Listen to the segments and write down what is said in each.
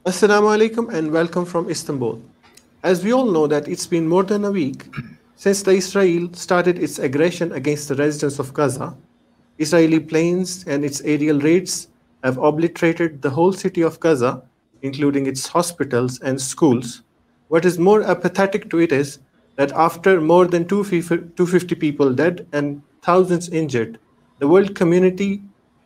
Assalamu alaikum and welcome from Istanbul. As we all know that it's been more than a week since the Israel started its aggression against the residents of Gaza. Israeli planes and its aerial raids have obliterated the whole city of Gaza, including its hospitals and schools. What is more apathetic to it is that after more than 250 people dead and thousands injured, the world community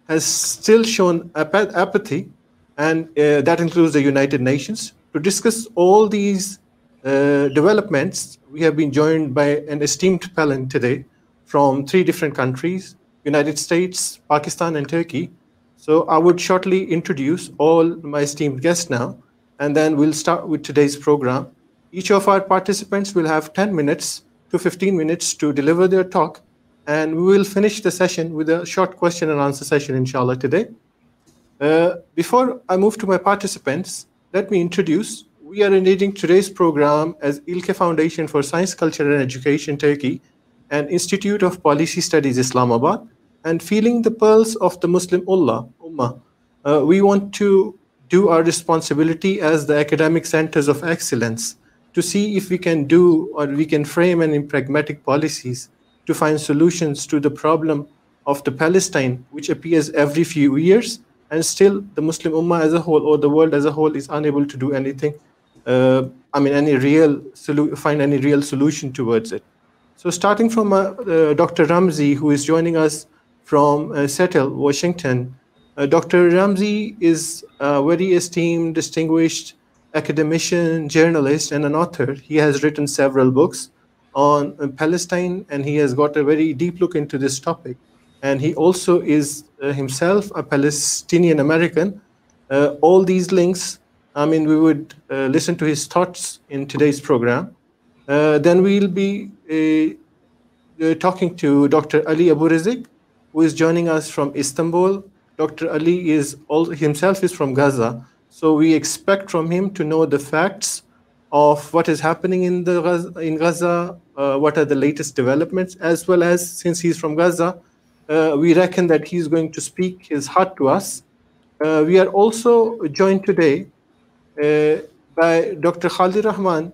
has still shown apathy, and that includes the United Nations. To discuss all these developments, we have been joined by an esteemed panel today from three different countries: United States, Pakistan, and Turkey. So I would shortly introduce all my esteemed guests now, and then we'll start with today's program. Each of our participants will have 10 minutes to 15 minutes to deliver their talk, and we will finish the session with a short question and answer session, inshallah, today. Before I move to my participants, let me introduce. We are arranging today's program as İLKE Foundation for Science, Culture and Education, Turkey, and Institute of Policy Studies, Islamabad, and feeling the pulse of the Muslim Ummah. We want to do our responsibility as the academic centers of excellence to see if we can do or we can frame any pragmatic policies to find solutions to the problem of the Palestine, which appears every few years, and still the Muslim Ummah as a whole or the world as a whole is unable to do anything. Find any real solution towards it. So starting from Dr. Ramzi, who is joining us from Seattle, Washington. Dr. Ramzi is a very esteemed, distinguished academician, journalist, and an author. He has written several books on Palestine, and he has got a very deep look into this topic. And he also is himself a Palestinian American. All these links, we would listen to his thoughts in today's program. Then we'll be talking to Dr. Ali Abu Rizik, who is joining us from Istanbul. Dr. Ali himself is from Gaza, so we expect from him to know the facts of what is happening in Gaza, what are the latest developments, as well as, since he's from Gaza, we reckon that he's going to speak his heart to us. We are also joined today by Dr. Khalid Rahman,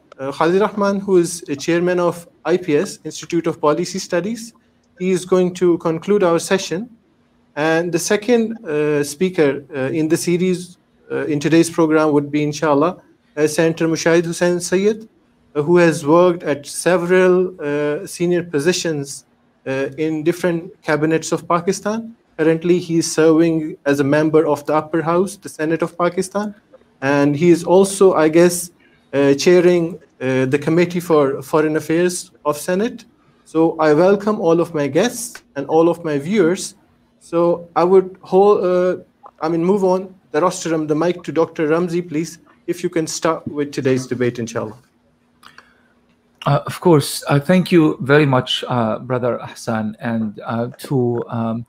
who is a chairman of IPS, Institute of Policy Studies. He is going to conclude our session. And the second speaker in the series in today's program would be, inshallah, Senator Mushahid Hussain Sayyid, who has worked at several senior positions in different cabinets of Pakistan. Currently, he is serving as a member of the upper house, the Senate of Pakistan. And he is also, I guess, chairing the Committee for Foreign Affairs of Senate. So I welcome all of my guests and all of my viewers. So I would move on the rostrum, the mic to Dr. Ramzi, please, if you can start with today's debate, inshallah. Of course. Thank you very much, Brother Hassan, and to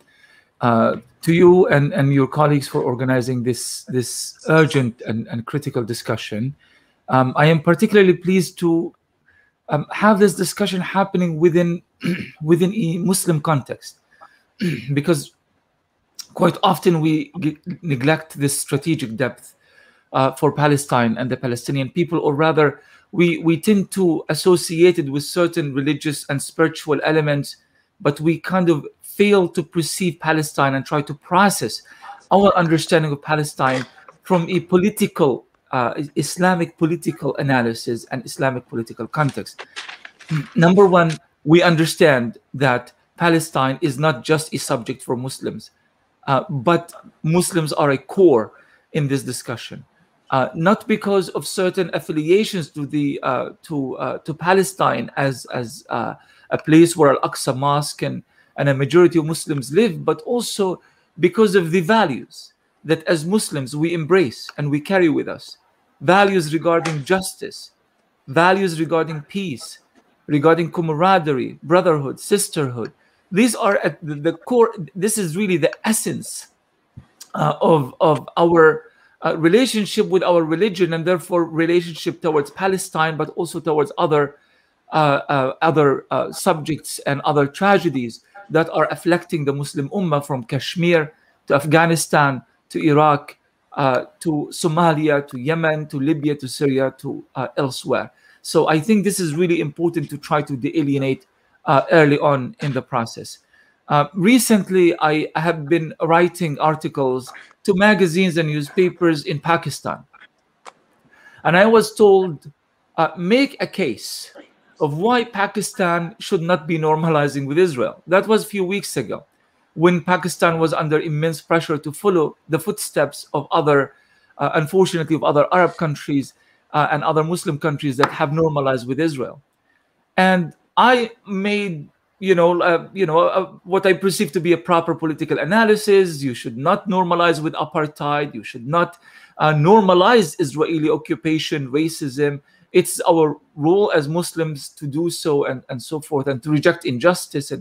you and your colleagues for organizing this urgent and critical discussion. I am particularly pleased to have this discussion happening within a Muslim context, because quite often we neglect this strategic depth for Palestine and the Palestinian people, or rather, we tend to associate it with certain religious and spiritual elements, but we kind of fail to perceive Palestine and try to process our understanding of Palestine from a political, Islamic political analysis and Islamic political context. Number one, we understand that Palestine is not just a subject for Muslims, but Muslims are a core in this discussion. Not because of certain affiliations to Palestine as a place where Al-Aqsa Mosque and a majority of Muslims live, but also because of the values that as Muslims we embrace and we carry with us. Values regarding justice, values regarding peace, regarding camaraderie, brotherhood, sisterhood. These are at the core. This is really the essence of our relationship with our religion, and therefore relationship towards Palestine, but also towards other subjects and other tragedies that are afflicting the Muslim Ummah, from Kashmir to Afghanistan to Iraq to Somalia, to Yemen, to Libya, to Syria, to elsewhere. So I think this is really important to try to delineate early on in the process. Recently, I have been writing articles to magazines and newspapers in Pakistan. And I was told, make a case of why Pakistan should not be normalizing with Israel. That was a few weeks ago, when Pakistan was under immense pressure to follow the footsteps of other, unfortunately, of other Arab countries and other Muslim countries that have normalized with Israel. And I made, what I perceive to be a proper political analysis. You should not normalize with apartheid. You should not normalize Israeli occupation, racism. It's our role as Muslims to do so, and so forth, and to reject injustice.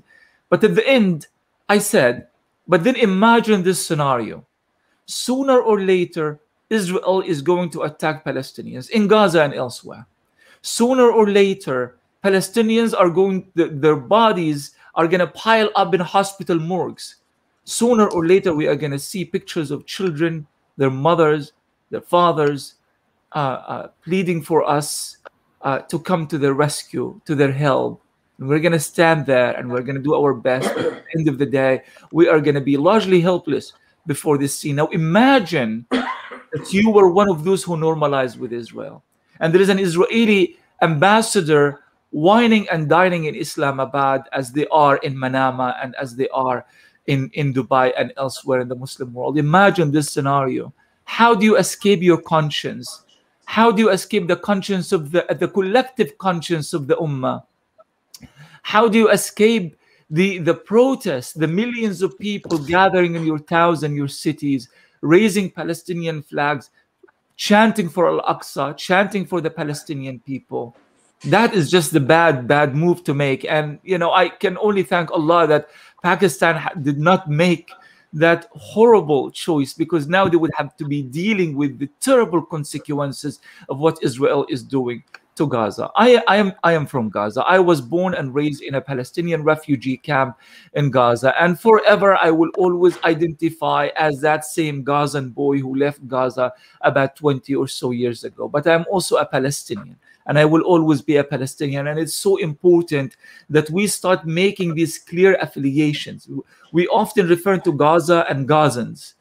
But at the end, I said, but then imagine this scenario. Sooner or later, Israel is going to attack Palestinians in Gaza and elsewhere. Sooner or later, Palestinians are going, their bodies are going to pile up in hospital morgues. Sooner or later, we are going to see pictures of children, their mothers, their fathers, pleading for us to come to their rescue, to their help. And we're going to stand there and we're going to do our best. But at the end of the day, we are going to be largely helpless before this scene. Now, imagine that you were one of those who normalized with Israel. And there is an Israeli ambassador whining and dining in Islamabad as they are in Manama and as they are in Dubai and elsewhere in the Muslim world. Imagine this scenario. How do you escape your conscience? How do you escape the conscience of the collective conscience of the Ummah? How do you escape the protests, the millions of people gathering in your towns and your cities, raising Palestinian flags, chanting for Al-Aqsa, chanting for the Palestinian people? That is just the bad move to make. And, I can only thank Allah that Pakistan did not make that horrible choice, because now they would have to be dealing with the terrible consequences of what Israel is doing to Gaza. I am from Gaza. I was born and raised in a Palestinian refugee camp in Gaza, and forever I will always identify as that same Gazan boy who left Gaza about 20 or so years ago. But I'm also a Palestinian, and I will always be a Palestinian. And it's so important that we start making these clear affiliations. We often refer to Gaza and Gazans.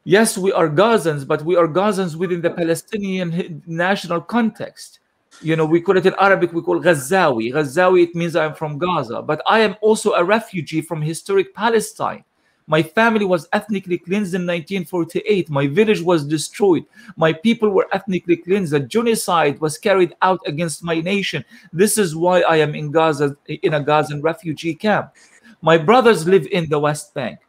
Yes, we are Gazans, but we are Gazans within the Palestinian national context. We call it in Arabic, we call Ghazawi. Ghazawi, it means I'm from Gaza. But I am also a refugee from historic Palestine. My family was ethnically cleansed in 1948. My village was destroyed. My people were ethnically cleansed. A genocide was carried out against my nation. This is why I am in Gaza, in a Gazan refugee camp. My brothers live in the West Bank.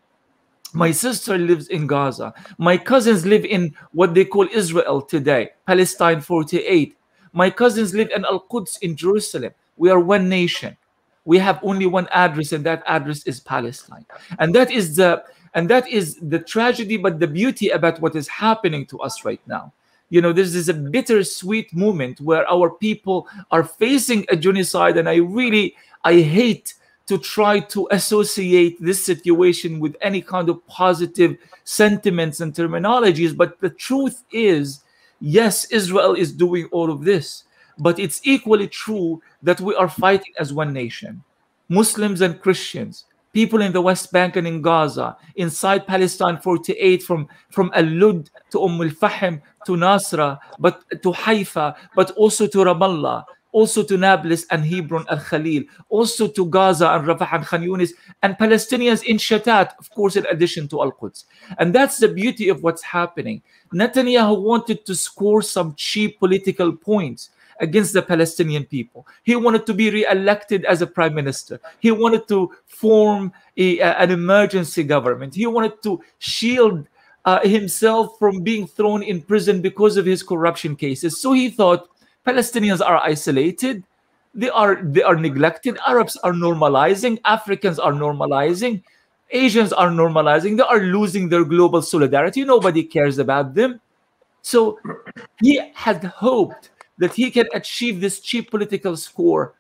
My sister lives in Gaza. My cousins live in what they call Israel today, Palestine 48. My cousins live in Al-Quds in Jerusalem. We are one nation. We have only one address, and that address is Palestine. And that is the tragedy, but the beauty about what is happening to us right now. This is a bittersweet moment where our people are facing a genocide, and I hate to try to associate this situation with any kind of positive sentiments and terminologies. But the truth is, yes, Israel is doing all of this, but it's equally true that we are fighting as one nation. Muslims and Christians, people in the West Bank and in Gaza, inside Palestine 48, from Al-Lud to Al-Fahim to Nasra, but to Haifa, but also to Ramallah, also to Nablus and Hebron al-Khalil, also to Gaza and Rafah and Khan Yunis, and Palestinians in Shatat, of course, in addition to Al-Quds. And that's the beauty of what's happening. Netanyahu wanted to score some cheap political points against the Palestinian people. He wanted to be re-elected as a prime minister. He wanted to form an emergency government. He wanted to shield himself from being thrown in prison because of his corruption cases. So he thought, Palestinians are isolated, they are neglected, Arabs are normalizing, Africans are normalizing, Asians are normalizing, they are losing their global solidarity, nobody cares about them. So he had hoped that he can achieve this cheap political score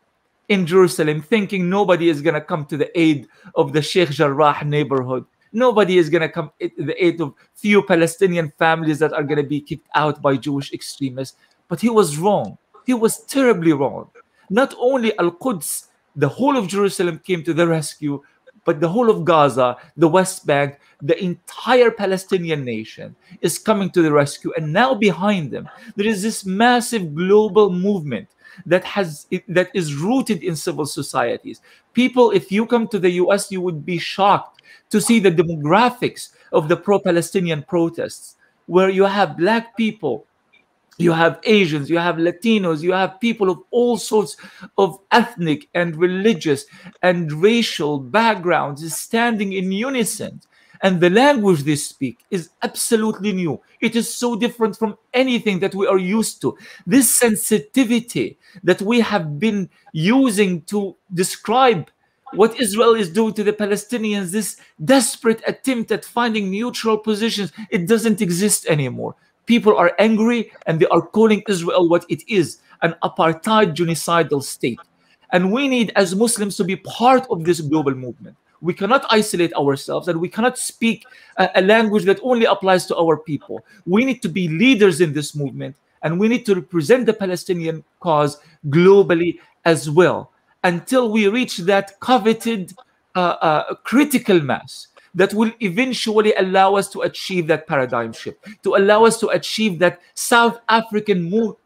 in Jerusalem, thinking nobody is going to come to the aid of the Sheikh Jarrah neighborhood Nobody is going to come to the aid of few Palestinian families that are going to be kicked out by Jewish extremists. But he was wrong. He was terribly wrong. Not only Al-Quds, the whole of Jerusalem came to the rescue, but the whole of Gaza, the West Bank, the entire Palestinian nation is coming to the rescue. And now behind them, there is this massive global movement that is rooted in civil societies. People, if you come to the US, you would be shocked to see the demographics of the pro-Palestinian protests, where you have Black people, you have Asians, you have Latinos, you have people of all sorts of ethnic and religious and racial backgrounds standing in unison. And the language they speak is absolutely new. It is so different from anything that we are used to. This sensitivity that we have been using to describe what Israel is doing to the Palestinians, this desperate attempt at finding neutral positions, it doesn't exist anymore. People are angry and they are calling Israel what it is, an apartheid genocidal state. And we need, as Muslims, to be part of this global movement. We cannot isolate ourselves, and we cannot speak a language that only applies to our people. We need to be leaders in this movement, and we need to represent the Palestinian cause globally as well, until we reach that coveted critical mass that will eventually allow us to achieve that paradigm shift, to allow us to achieve that South African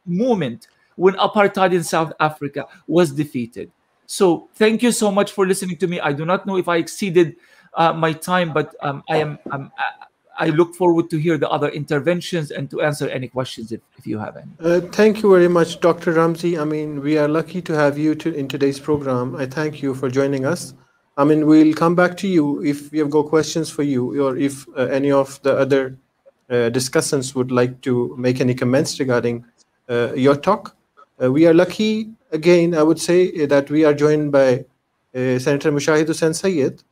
movement when apartheid in South Africa was defeated. So thank you so much for listening to me. I do not know if I exceeded my time, but I look forward to hear the other interventions and to answer any questions if you have any. Thank you very much, Dr. Ramzi. I mean, we are lucky to have you in today's program. I thank you for joining us. I mean, we'll come back to you if we have got questions for you, or if any of the other discussants would like to make any comments regarding your talk. We are lucky, again, I would say, that we are joined by Senator Mushahid Hussain Sayyid,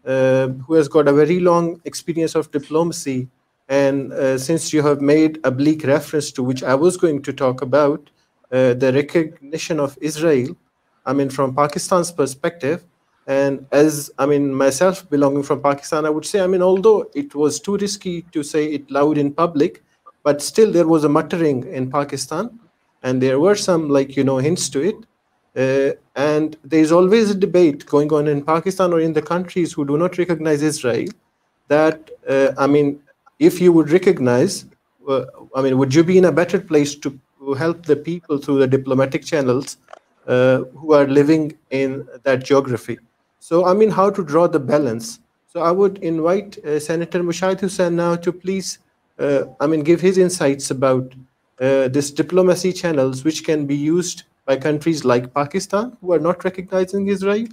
who has got a very long experience of diplomacy. And since you have made a bleak reference to which I was going to talk about, the recognition of Israel, I mean, from Pakistan's perspective, and as, I mean, myself belonging from Pakistan, I would say, I mean, although it was too risky to say it loud in public, but still there was a muttering in Pakistan, and there were some, like, hints to it. And there's always a debate going on in Pakistan or in the countries who do not recognize Israel, that, I mean, if you would recognize, I mean, would you be in a better place to help the people through the diplomatic channels who are living in that geography? So, I mean, how to draw the balance? So I would invite Senator Mushahid Hussain now to please, I mean, give his insights about this diplomacy channels which can be used by countries like Pakistan, who are not recognizing Israel,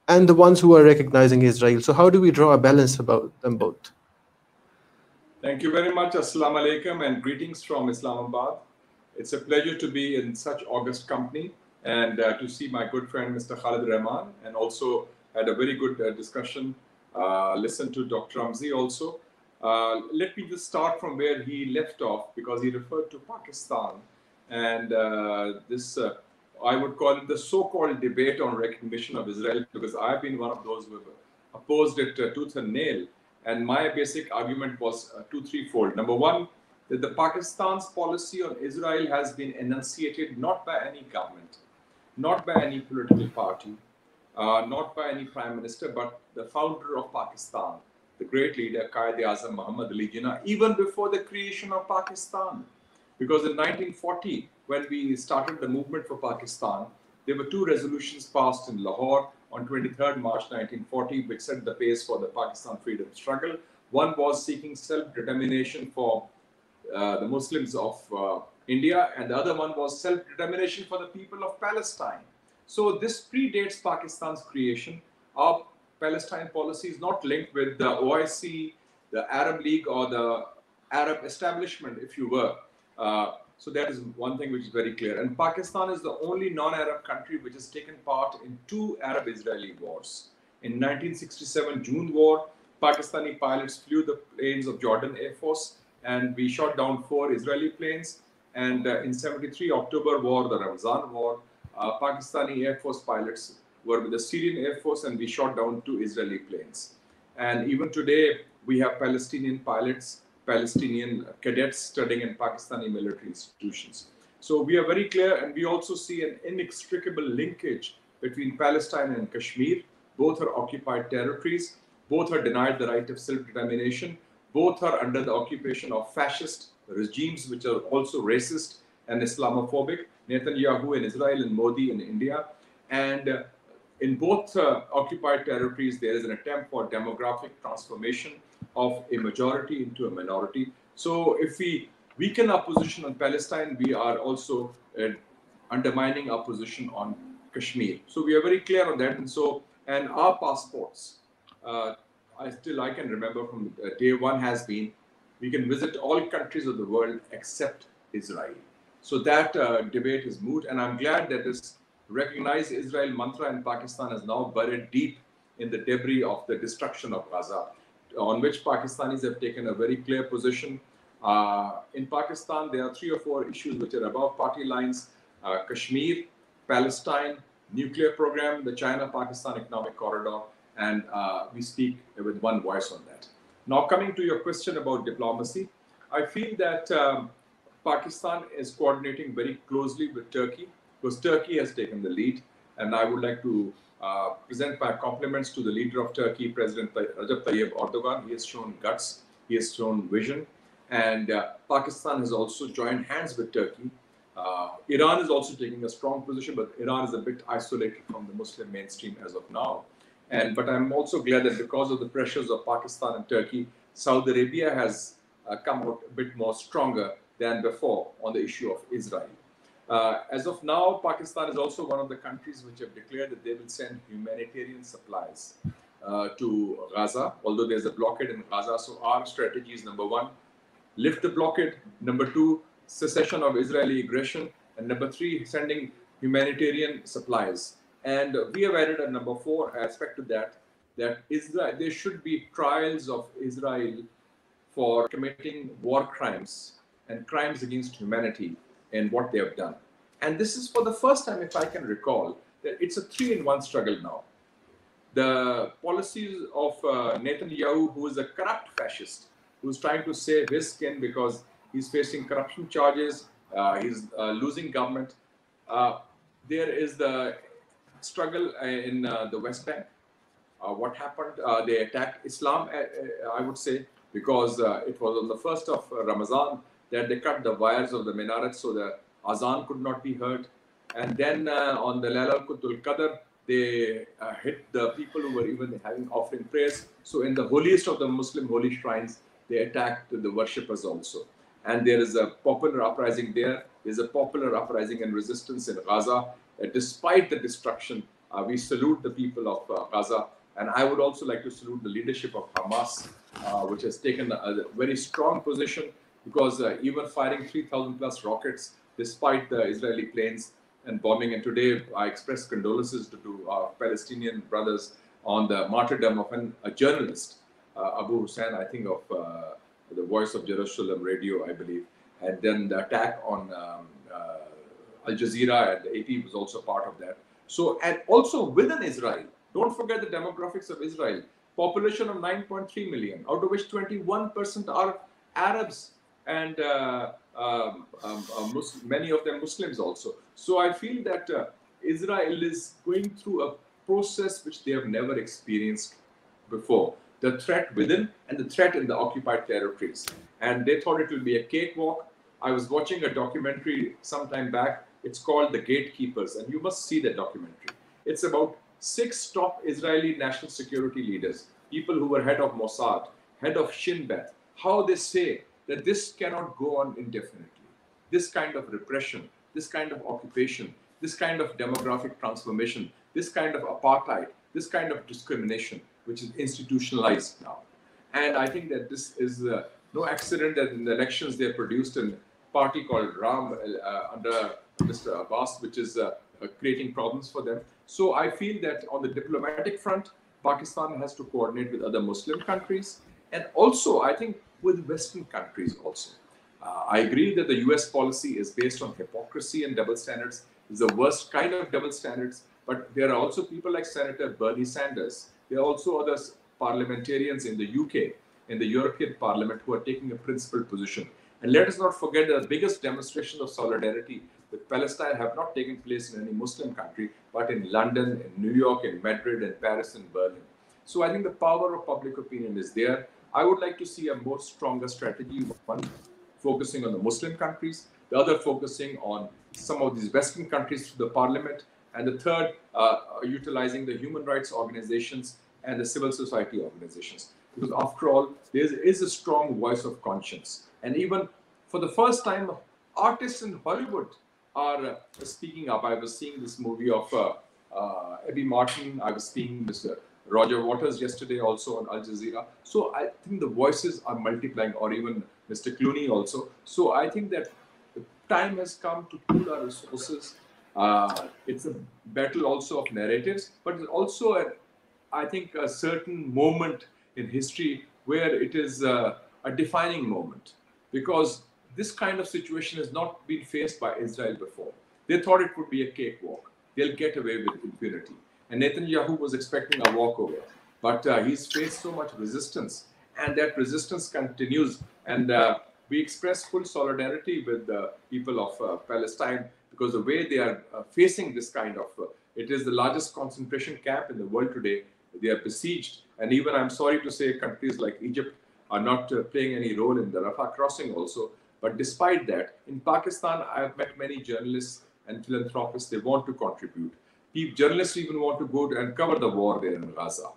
and the ones who are recognizing Israel. So how do we draw a balance about them both? Thank you very much. Assalamu alaikum and greetings from Islamabad. It's a pleasure to be in such august company and to see my good friend Mr. Khalid Rahman, and also had a very good discussion. Listen to Dr. Ramzi also. Let me just start from where he left off, because he referred to Pakistan and this, I would call it the so-called debate on recognition of Israel, because I've been one of those who have opposed it tooth and nail. And my basic argument was threefold. Number one, that the Pakistan's policy on Israel has been enunciated not by any government, not by any political party, not by any prime minister, but the founder of Pakistan, the great leader Quaid-e-Azam Muhammad Ali Jinnah, even before the creation of Pakistan. Because in 1940, when we started the movement for Pakistan, there were two resolutions passed in Lahore on 23rd March 1940, which set the pace for the Pakistan freedom struggle. One was seeking self-determination for the Muslims of India, and the other one was self-determination for the people of Palestine. So this predates Pakistan's creation. Our Palestine policy is not linked with the OIC, the Arab League, or the Arab establishment, if you were. So that is one thing which is very clear. And Pakistan is the only non-Arab country which has taken part in two Arab-Israeli wars. In 1967 June war, Pakistani pilots flew the planes of Jordan Air Force, and we shot down 4 Israeli planes. And in 73 October war, the Ramzan war, Pakistani Air Force pilots were with the Syrian Air Force, and we shot down 2 Israeli planes. And even today, we have Palestinian pilots, Palestinian cadets studying in Pakistani military institutions. So we are very clear, and we also see an inextricable linkage between Palestine and Kashmir. Both are occupied territories. Both are denied the right of self-determination. Both are under the occupation of fascist regimes, which are also racist and Islamophobic. Netanyahu in Israel and Modi in India. And in both occupied territories, there is an attempt for demographic transformation of a majority into a minority. So if we weaken our position on Palestine, we are also undermining our position on Kashmir. So we are very clear on that. And our passports, I can remember from day one has been, we can visit all countries of the world except Israel. So that debate is moot, and I'm glad that this recognized Israel mantra in Pakistan is now buried deep in the debris of the destruction of Gaza, on which Pakistanis have taken a very clear position. In Pakistan, there are 3 or 4 issues which are above party lines: Kashmir, Palestine, nuclear program, the China-Pakistan economic corridor, and we speak with one voice on that. Now, coming to your question about diplomacy, I feel that Pakistan is coordinating very closely with Turkey, because Turkey has taken the lead. And I would like to present my compliments to the leader of Turkey, President Recep Tayyip Erdogan. He has shown guts, he has shown vision. And Pakistan has also joined hands with Turkey. Iran is also taking a strong position, but Iran is a bit isolated from the Muslim mainstream as of now. But I'm also glad that because of the pressures of Pakistan and Turkey, Saudi Arabia has come out a bit more stronger than before on the issue of Israel. As of now, Pakistan is also one of the countries which have declared that they will send humanitarian supplies to Gaza, although there's a blockade in Gaza. So our strategy is, number 1, lift the blockade; number 2, cessation of Israeli aggression; and number 3, sending humanitarian supplies. And we have added a number 4 aspect to that, that Israel, there should be trials of Israel for committing war crimes and crimes against humanity in what they have done. And this is for the first time, if I can recall, that it's a 3-in-1 struggle now. The policies of Netanyahu, who is a corrupt fascist, who's trying to save his skin because he's facing corruption charges, he's losing government. There is the struggle in the West Bank. What happened? They attacked Islam, I would say, because it was on the 1st of Ramadan that they cut the wires of the minaret so the azan could not be heard. And then on the Laylatul Qadr, they hit the people who were even having offering prayers. So in the holiest of the Muslim holy shrines, they attacked the worshippers also. And there is a popular uprising there. There's a popular uprising and resistance in Gaza. Despite the destruction, we salute the people of Gaza. And I would also like to salute the leadership of Hamas, which has taken a very strong position, because even firing 3,000 plus rockets, despite the Israeli planes and bombing. And today I express condolences to our Palestinian brothers on the martyrdom of a journalist, Abu Hussein, I think of the Voice of Jerusalem radio, I believe. And then the attack on Al Jazeera and the AP was also part of that. So, and also within Israel, don't forget the demographics of Israel. Population of 9.3 million, out of which 21% are Arabs, and many of them Muslims also. So I feel that Israel is going through a process which they have never experienced before. The threat within and the threat in the occupied territories. And they thought it will be a cakewalk. I was watching a documentary some time back. It's called The Gatekeepers, and you must see that documentary. It's about 6 top Israeli national security leaders, people who were head of Mossad, head of Shin Bet, how they say that this cannot go on indefinitely. This kind of repression, this kind of occupation, this kind of demographic transformation, this kind of apartheid, this kind of discrimination, which is institutionalized now. And I think that this is no accident that in the elections they produced a party called Ram under Mr. Abbas, which is creating problems for them. So I feel that on the diplomatic front, Pakistan has to coordinate with other Muslim countries, and also I think with Western countries also. I agree that the US policy is based on hypocrisy and double standards. It's the worst kind of double standards, but there are also people like Senator Bernie Sanders. There are also other parliamentarians in the UK, in the European Parliament, who are taking a principled position. And let us not forget that the biggest demonstrations of solidarity with Palestine have not taken place in any Muslim country, but in London, in New York, in Madrid, in Paris, and Berlin. So I think the power of public opinion is there. I would like to see a more stronger strategy, one focusing on the Muslim countries, the other focusing on some of these Western countries through the parliament, and the third utilizing the human rights organizations and the civil society organizations. Because after all, there is a strong voice of conscience. And even for the first time, artists in Hollywood are speaking up. I was seeing this movie of Eddie Martin. I was seeing Mr. Roger Waters yesterday also on Al Jazeera. So I think the voices are multiplying, or even Mr. Clooney also. So I think that the time has come to pool our resources. It's a battle also of narratives, but it's also, I think, a certain moment in history where it is a defining moment, because this kind of situation has not been faced by Israel before. They thought it would be a cakewalk. They'll get away with impunity. And Netanyahu was expecting a walkover, but he's faced so much resistance, and that resistance continues. And we express full solidarity with the people of Palestine, because the way they are facing this kind of, it is the largest concentration camp in the world today. They are besieged. And even, I'm sorry to say, countries like Egypt are not playing any role in the Rafah crossing also. But despite that, in Pakistan, I have met many journalists and philanthropists. They want to contribute. Journalists even want to go and cover the war there in Gaza.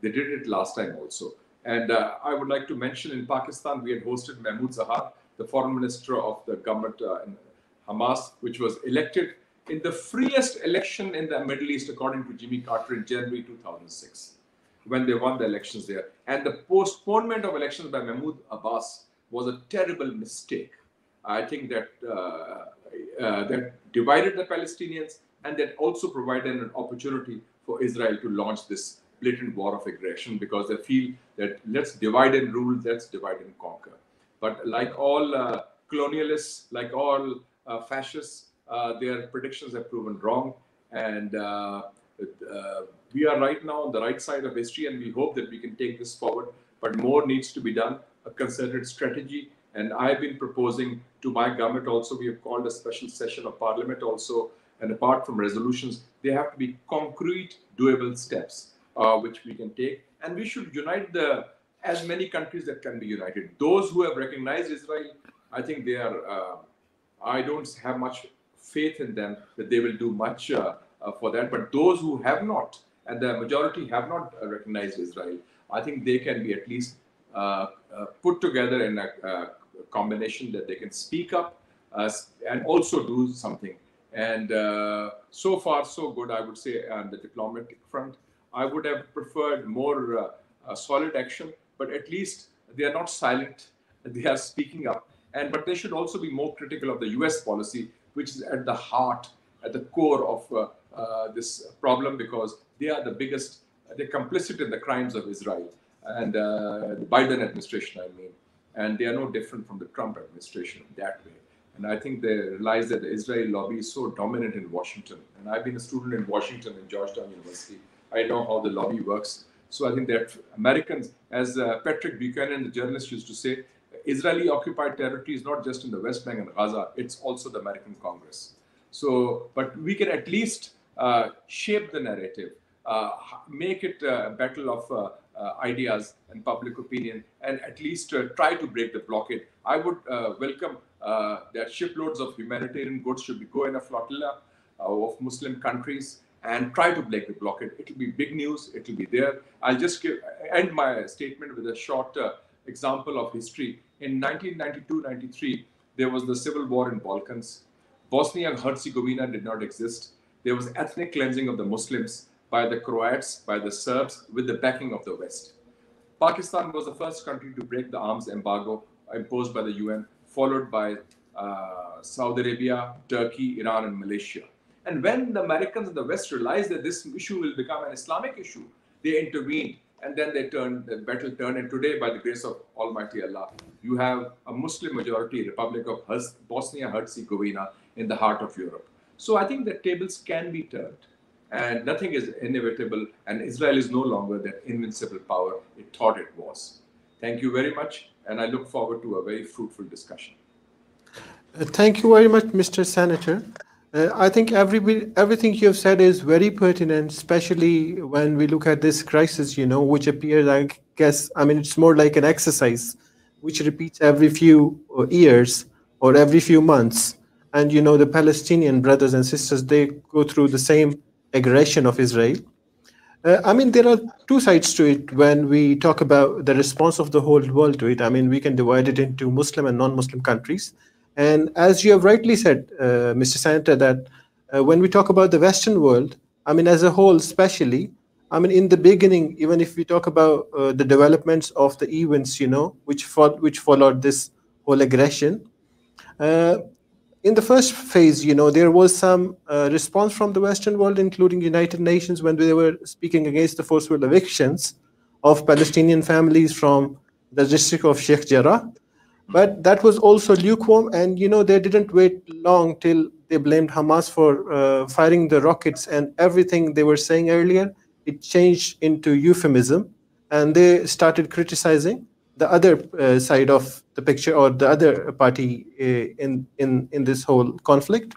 They did it last time also. And I would like to mention, in Pakistan, we had hosted Mahmoud Zahar, the foreign minister of the government in Hamas, which was elected in the freest election in the Middle East, according to Jimmy Carter, in January 2006, when they won the elections there. And the postponement of elections by Mahmoud Abbas was a terrible mistake. I think that that divided the Palestinians, and that also provided an opportunity for Israel to launch this blatant war of aggression, because they feel that let's divide and rule, let's divide and conquer. But like all colonialists, like all fascists, their predictions have proven wrong. And we are right now on the right side of history, and we hope that we can take this forward. But more needs to be done, a concerted strategy. And I've been proposing to my government also, we have called a special session of parliament also. And apart from resolutions, there have to be concrete, doable steps which we can take. And we should unite as many countries that can be united. Those who have recognized Israel, I think they are, I don't have much faith in them that they will do much for that. But those who have not, and the majority have not recognized Israel, I think they can be at least put together in a combination that they can speak up and also do something. And so far, so good, I would say, on the diplomatic front. I would have preferred more solid action, but at least they are not silent. They are speaking up. But they should also be more critical of the US policy, which is at the heart, at the core of this problem, because they are the biggest, they're complicit in the crimes of Israel. And the Biden administration, I mean. And they are no different from the Trump administration in that way. And I think they realize that the Israel lobby is so dominant in Washington. And I've been a student in Washington, in Georgetown University. I know how the lobby works. So I think that Americans, as Patrick Buchanan, the journalist, used to say, Israeli occupied territory is not just in the West Bank and Gaza, it's also the American Congress. So, but we can at least shape the narrative, make it a battle of ideas and public opinion, and at least try to break the blockade. I would welcome that shiploads of humanitarian goods should go in a flotilla of Muslim countries and try to break the blockade. It will be big news. It will be there. I'll just end my statement with a short example of history. In 1992-93, there was the civil war in Balkans. Bosnia and Herzegovina did not exist. There was ethnic cleansing of the Muslims by the Croats, by the Serbs, with the backing of the West. Pakistan was the first country to break the arms embargo imposed by the UN, followed by Saudi Arabia, Turkey, Iran, and Malaysia. And when the Americans and the West realized that this issue will become an Islamic issue, they intervened, and then the battle turned. And today, by the grace of Almighty Allah, you have a Muslim majority Republic of Bosnia-Herzegovina in the heart of Europe. So I think the tables can be turned. and nothing is inevitable, and Israel is no longer that invincible power it thought it was. Thank you very much, and I look forward to a very fruitful discussion. Thank you very much, Mr. Senator. I think everything you have said is very pertinent, especially when we look at this crisis, which appears, I guess, it's more like an exercise, which repeats every few years or every few months. And, the Palestinian brothers and sisters, they go through the same aggression of Israel. There are two sides to it when we talk about the response of the whole world to it. We can divide it into Muslim and non-Muslim countries. And as you have rightly said, Mr. Senator, that when we talk about the Western world, as a whole, especially, in the beginning, even if we talk about the developments of the events, which followed this whole aggression, in the first phase, there was some response from the Western world, including United Nations, when they were speaking against the forceful evictions of Palestinian families from the district of Sheikh Jarrah. But that was also lukewarm, and they didn't wait long till they blamed Hamas for firing the rockets, and everything they were saying earlier, it changed into euphemism, and they started criticizing the other side of the picture, or the other party in this whole conflict.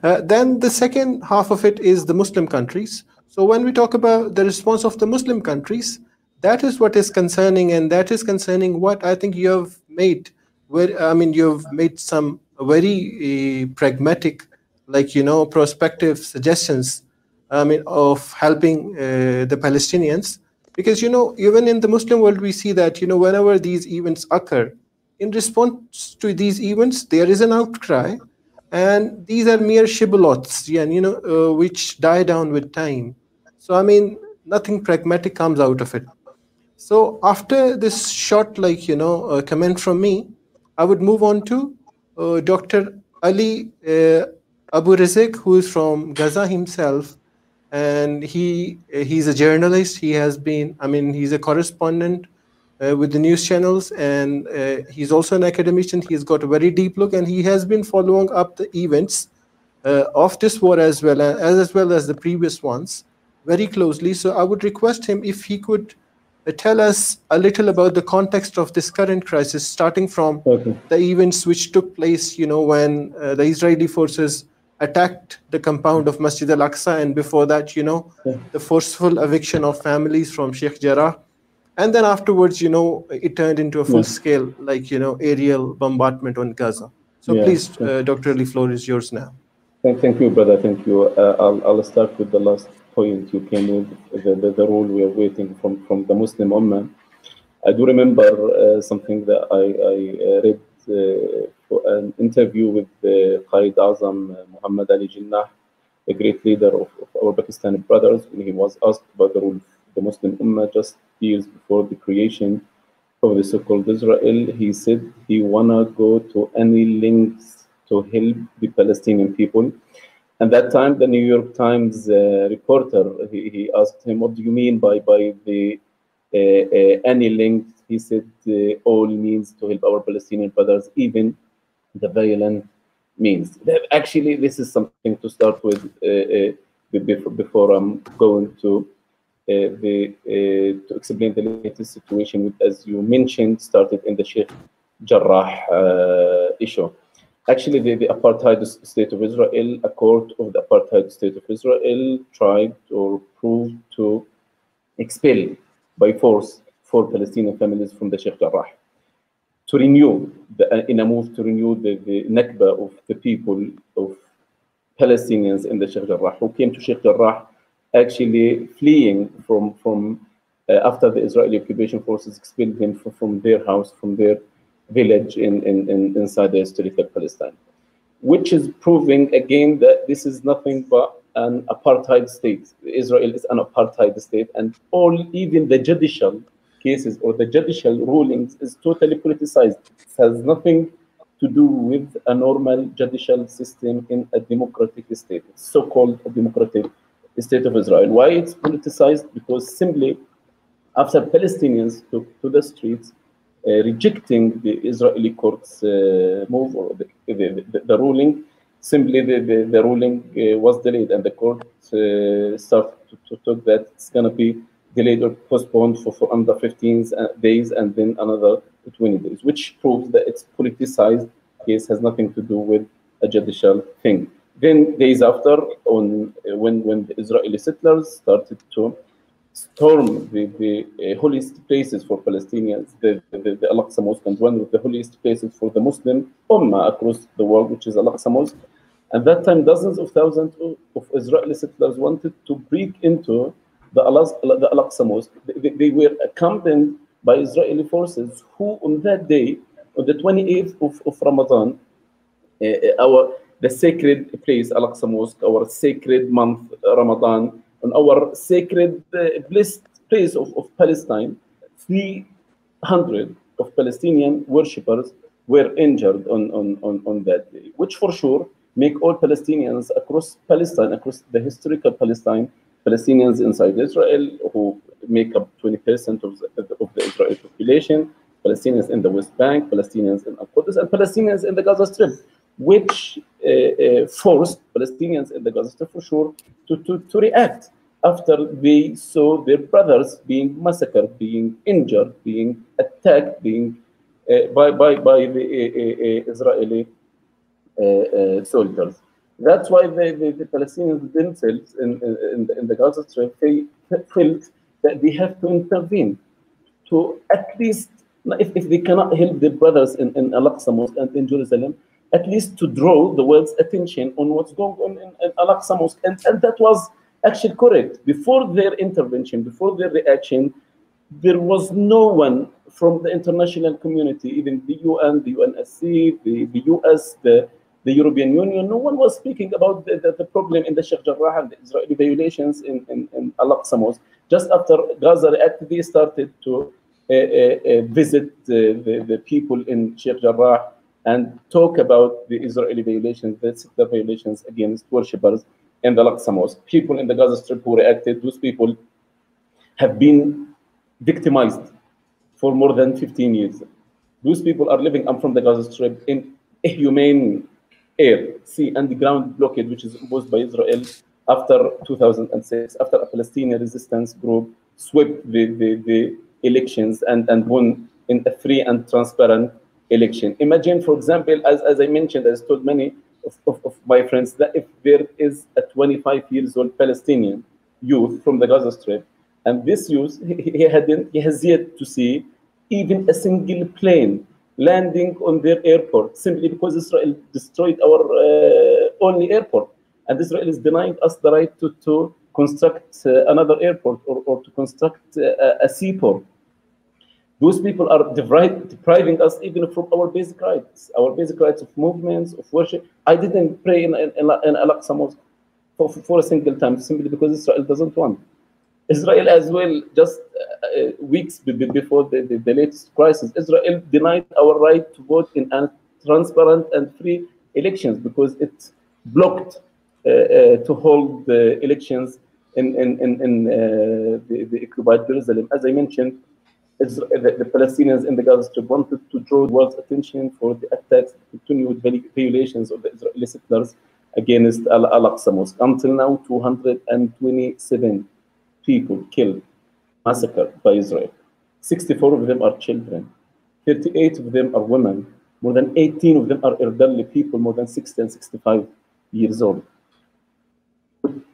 Then the second half of it is the Muslim countries. So when we talk about the response of the Muslim countries, that is what is concerning, and that is concerning what I think you have made. You've made some very pragmatic, prospective suggestions, of helping the Palestinians. Because, even in the Muslim world, we see that, whenever these events occur, in response to these events, there is an outcry, and these are mere shibboleths, which die down with time. So, nothing pragmatic comes out of it. So after this short, comment from me, I would move on to Dr. Ali Abu Rizek, who is from Gaza himself, and he's a journalist. He has been, he's a correspondent with the news channels, and he's also an academician. He's got a very deep look, and he has been following up the events of this war as well as the previous ones very closely. So I would request him if he could tell us a little about the context of this current crisis, starting from the events which took place, when the Israeli forces attacked the compound of Masjid al-Aqsa, and before that, the forceful eviction of families from Sheikh Jarrah. And then afterwards, it turned into a full-scale, aerial bombardment on Gaza. So please, Dr. Ali, floor is yours now. Thank you, brother. Thank you. I'll start with the last point you came with, the role we are waiting from the Muslim Ummah. I do remember something that I read an interview with Qaid Azam Muhammad Ali Jinnah, a great leader of our Pakistani brothers, when he was asked about the role of the Muslim Ummah just years before the creation of the so-called Israel. He said he wanna go to any lengths to help the Palestinian people. And that time, the New York Times reporter, he asked him, "What do you mean by the any length?" He said, "All means to help our Palestinian brothers, even the violent means." Actually, this is something to start with before I'm going to explain the latest situation, which, as you mentioned, started in the Sheikh Jarrah issue. Actually, the apartheid state of Israel, a court of the apartheid state of Israel, tried or proved to expel by force 4 Palestinian families from the Sheikh Jarrah, to renew, in a move to renew the Nakba of the people of Palestinians in the Sheikh Jarrah, who came to Sheikh Jarrah actually fleeing from after the Israeli occupation forces expelled them from their house, from their village inside the historical Palestine, which is proving again that this is nothing but an apartheid state. Israel is an apartheid state, and even the judicial cases or the judicial rulings is totally politicized. It has nothing to do with a normal judicial system in a democratic state. It's so-called a democratic state of Israel. Why it's politicized? Because simply after Palestinians took to the streets, rejecting the Israeli court's move or the ruling, Simply the ruling was delayed, and the court started to talk that it's going to be delayed or postponed for under 15 days and then another 20 days, which proves that it's politicized case, has nothing to do with a judicial thing. Then days after, when the Israeli settlers started to storm the holiest places for Palestinians, the Al-Aqsa Mosque, and one of the holiest places for the Muslim Ummah across the world, which is Al-Aqsa Mosque. At that time, dozens of thousands of Israeli settlers wanted to break into the Al-Aqsa Mosque. They were accompanied by Israeli forces who, on that day, on the 28th of Ramadan, the sacred place, Al-Aqsa Mosque, our sacred month, Ramadan, on our sacred blessed place of Palestine, 300 of Palestinian worshippers were injured on that day, which for sure make all Palestinians across Palestine, across the historical Palestine, Palestinians inside Israel, who make up 20% of the Israeli population, Palestinians in the West Bank, Palestinians in Al-Quds, and Palestinians in the Gaza Strip, which forced Palestinians in the Gaza Strip for sure to react after they saw their brothers being massacred, being injured, being attacked, being by the Israeli soldiers. That's why the Palestinians themselves in the Gaza Strip, they felt that they have to intervene to at least, if they cannot help their brothers in Al-Aqsa Mosque and in Jerusalem, at least to draw the world's attention on what's going on in Al-Aqsa Mosque. And that was actually correct. Before their intervention, before their reaction, there was no one from the international community, even the UN, the UNSC, the US, the European Union, no one was speaking about the problem in the Sheikh Jarrah and the Israeli violations in Al-Aqsa Mosque. Just after Gaza reacted, they started to visit the people in Sheikh Jarrah and talk about the Israeli violations, the violations against worshippers in the Al-Aqsa Mosque. People in the Gaza Strip who reacted, those people have been victimized for more than 15 years. Those people are living, I'm from the Gaza Strip, in inhumane air, sea, and ground blockade, which is imposed by Israel after 2006, after a Palestinian resistance group swept the elections and won in a free and transparent election. Imagine, for example, as I mentioned, as told many of my friends, that if there is a 25-year-old Palestinian youth from the Gaza Strip, and this youth, he has yet to see even a single plane landing on their airport, simply because Israel destroyed our only airport. And Israel is denying us the right to construct another airport or to construct a seaport. Those people are depriving us even from our basic rights of movements, of worship. I didn't pray in Al-Aqsa Mosque for a single time, simply because Israel doesn't want. Israel as well, just weeks before the latest crisis, Israel denied our right to vote in transparent and free elections because it blocked to hold the elections in the occupied Jerusalem. As I mentioned, the Palestinians in the Gaza Strip wanted to draw the world's attention for the attacks, continued violations of the Israeli settlers against Al-Aqsa Mosque. Until now, 227 people killed, massacred by Israel. 64 of them are children. 38 of them are women. More than 18 of them are elderly people, more than 60 and 65 years old.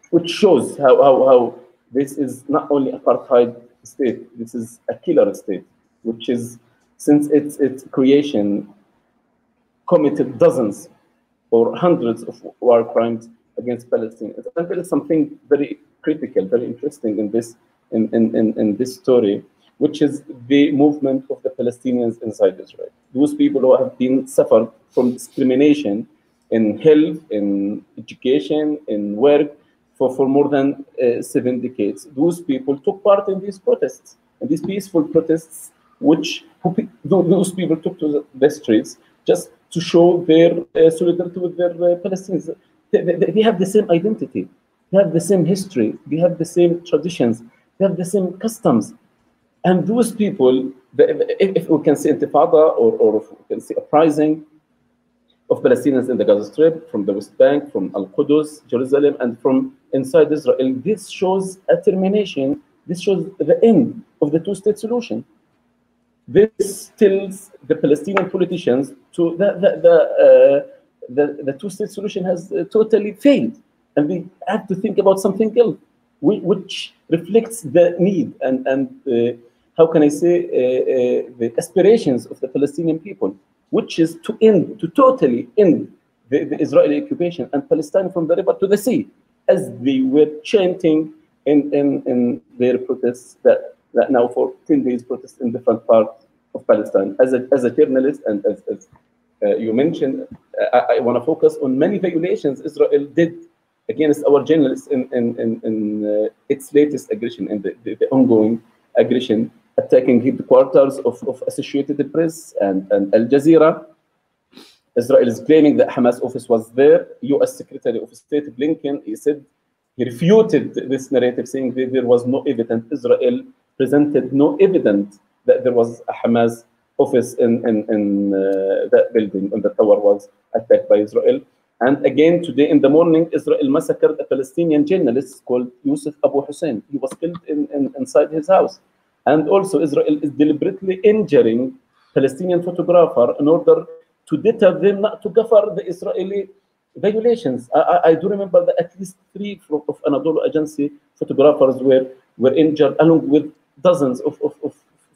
Which shows how this is not only apartheid state, this is a killer state, which is, since its creation, committed dozens or hundreds of war crimes against Palestinians. And there is something very critical, very interesting in this story, which is the movement of the Palestinians inside Israel. Those people who have been suffered from discrimination in health, in education, in work for more than 7 decades. Those people took part in these protests, and these peaceful protests, those people took to the streets just to show their solidarity with their Palestinians. They have the same identity, they have the same history, they have the same traditions, they have the same customs. And those people, if we can say intifada or if we can say uprising, of Palestinians in the Gaza Strip, from the West Bank, from Al-Qudus, Jerusalem, and from inside Israel. This shows a termination. This shows the end of the two-state solution. This tells the Palestinian politicians to the two-state solution has totally failed, and we have to think about something else, which reflects the need and how can I say the aspirations of the Palestinian people, which is to totally end the Israeli occupation and Palestine from the river to the sea, as they were chanting in their protests that now for 10 days protests in different parts of Palestine. As a journalist and as you mentioned, I want to focus on many violations Israel did against our journalists in its latest aggression, in the ongoing aggression, attacking headquarters of Associated Press and Al Jazeera. Israel is claiming that Hamas office was there. U.S. Secretary of State Blinken, he said, he refuted this narrative, saying that there was no evidence. Israel presented no evidence that there was a Hamas office in that building, and the tower was attacked by Israel. And again, today in the morning, Israel massacred a Palestinian journalist called Yusuf Abu Hussein. He was killed inside his house. And also, Israel is deliberately injuring Palestinian photographer in order to deter them not to cover the Israeli violations. I do remember that at least 3 of Anadolu Agency photographers were injured, along with dozens of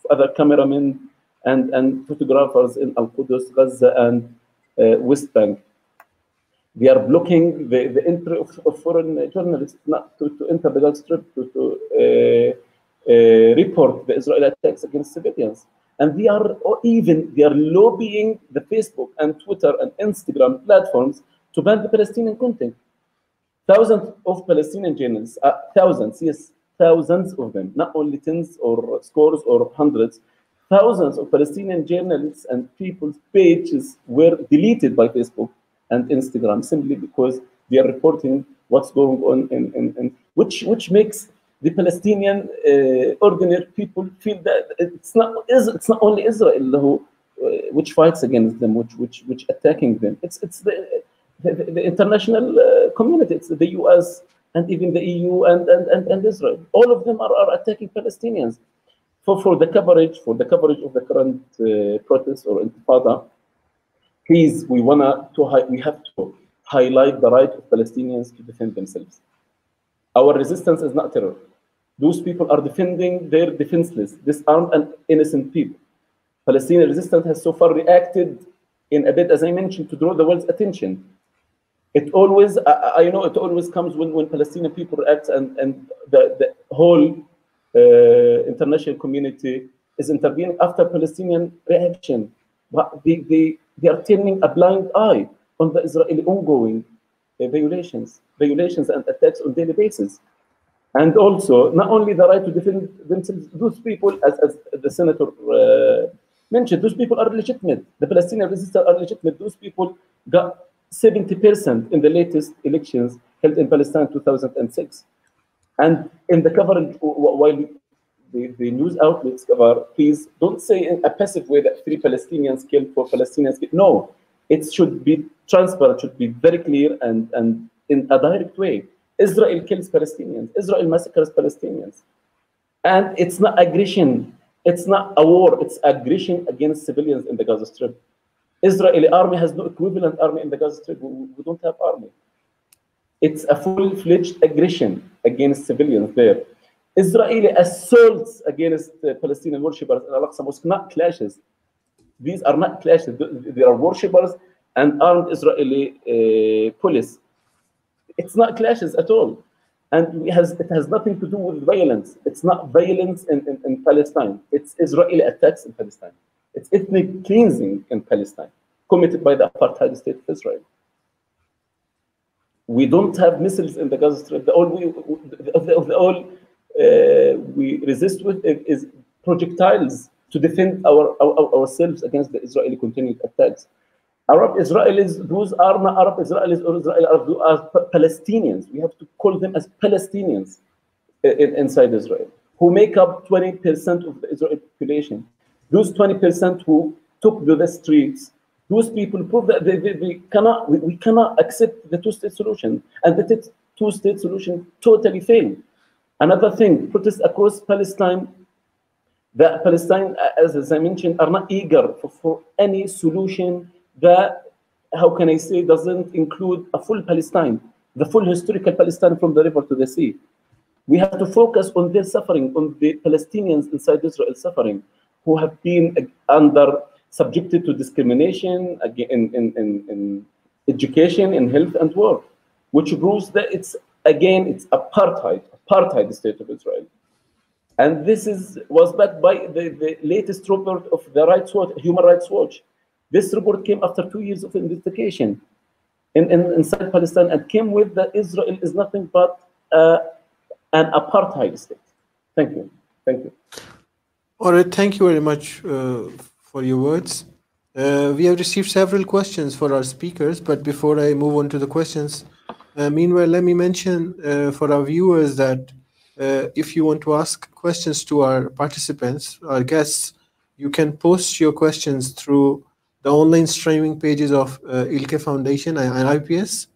other cameramen and photographers in Al-Qudus, Gaza, and West Bank. They are blocking the entry of foreign journalists not to enter the Gaza Strip to report the Israeli attacks against civilians. And they are lobbying the Facebook and Twitter and Instagram platforms to ban the Palestinian content. Thousands of Palestinian journalists, thousands, yes, thousands of them, not only tens or scores or hundreds, thousands of Palestinian journalists and people's pages were deleted by Facebook and Instagram simply because they are reporting what's going on, which makes the Palestinian ordinary people feel that it's not only Israel which fights against them, which attacking them. It's the international community. It's the US and even the EU and Israel. All of them are attacking Palestinians. For the coverage of the current protests or intifada, please, we have to highlight the right of Palestinians to defend themselves. Our resistance is not terror. Those people are defending their defenseless, disarmed, and innocent people. Palestinian resistance has so far reacted in a bit, as I mentioned, to draw the world's attention. It always, I know it always comes when Palestinian people react and the whole international community is intervening after Palestinian reaction. But they are turning a blind eye on the Israeli ongoing violations and attacks on daily basis. And also, not only the right to defend themselves, those people, as the senator mentioned, those people are legitimate. The Palestinian resistance are legitimate. Those people got 70% in the latest elections held in Palestine 2006. And in the coverage, while the news outlets cover, please don't say in a passive way that 3 Palestinians killed, 4 Palestinians killed. No, it should be transparent, should be very clear and in a direct way. Israel kills Palestinians. Israel massacres Palestinians. And it's not aggression. It's not a war. It's aggression against civilians in the Gaza Strip. Israeli army has no equivalent army in the Gaza Strip. We don't have army. It's a full-fledged aggression against civilians there. Israeli assaults against Palestinian worshippers in Al-Aqsa Mosque, not clashes. These are not clashes. There are worshippers and armed Israeli police. It's not clashes at all. And it has nothing to do with violence. It's not violence in Palestine. It's Israeli attacks in Palestine. It's ethnic cleansing in Palestine, committed by the apartheid state of Israel. We don't have missiles in the Gaza Strip. We resist with is projectiles to defend ourselves against the Israeli continued attacks. Arab Israelis, those are not Arab Israelis or Israeli Arabs, those are Palestinians. We have to call them as Palestinians inside Israel, who make up 20% of the Israeli population. Those 20% who took to the streets Those people prove that we cannot accept the two-state solution, and the two-state solution totally failed. Another thing, protests across Palestine. That Palestine, as I mentioned, are not eager for any solution that, how can I say, doesn't include a full Palestine, the full historical Palestine from the river to the sea. We have to focus on their suffering, on the Palestinians inside Israel suffering, who have been subjected to discrimination in education, in health and work, which proves that it's apartheid state of Israel. And this was backed by the latest report of the Human Rights Watch. This report came after 2 years of investigation inside Palestine, and came with that Israel is nothing but an apartheid state. Thank you. Thank you. All right. Thank you very much for your words. We have received several questions for our speakers, but before I move on to the questions, meanwhile, let me mention for our viewers that if you want to ask questions to our participants, our guests, you can post your questions through the online streaming pages of İLKE Foundation and IPS.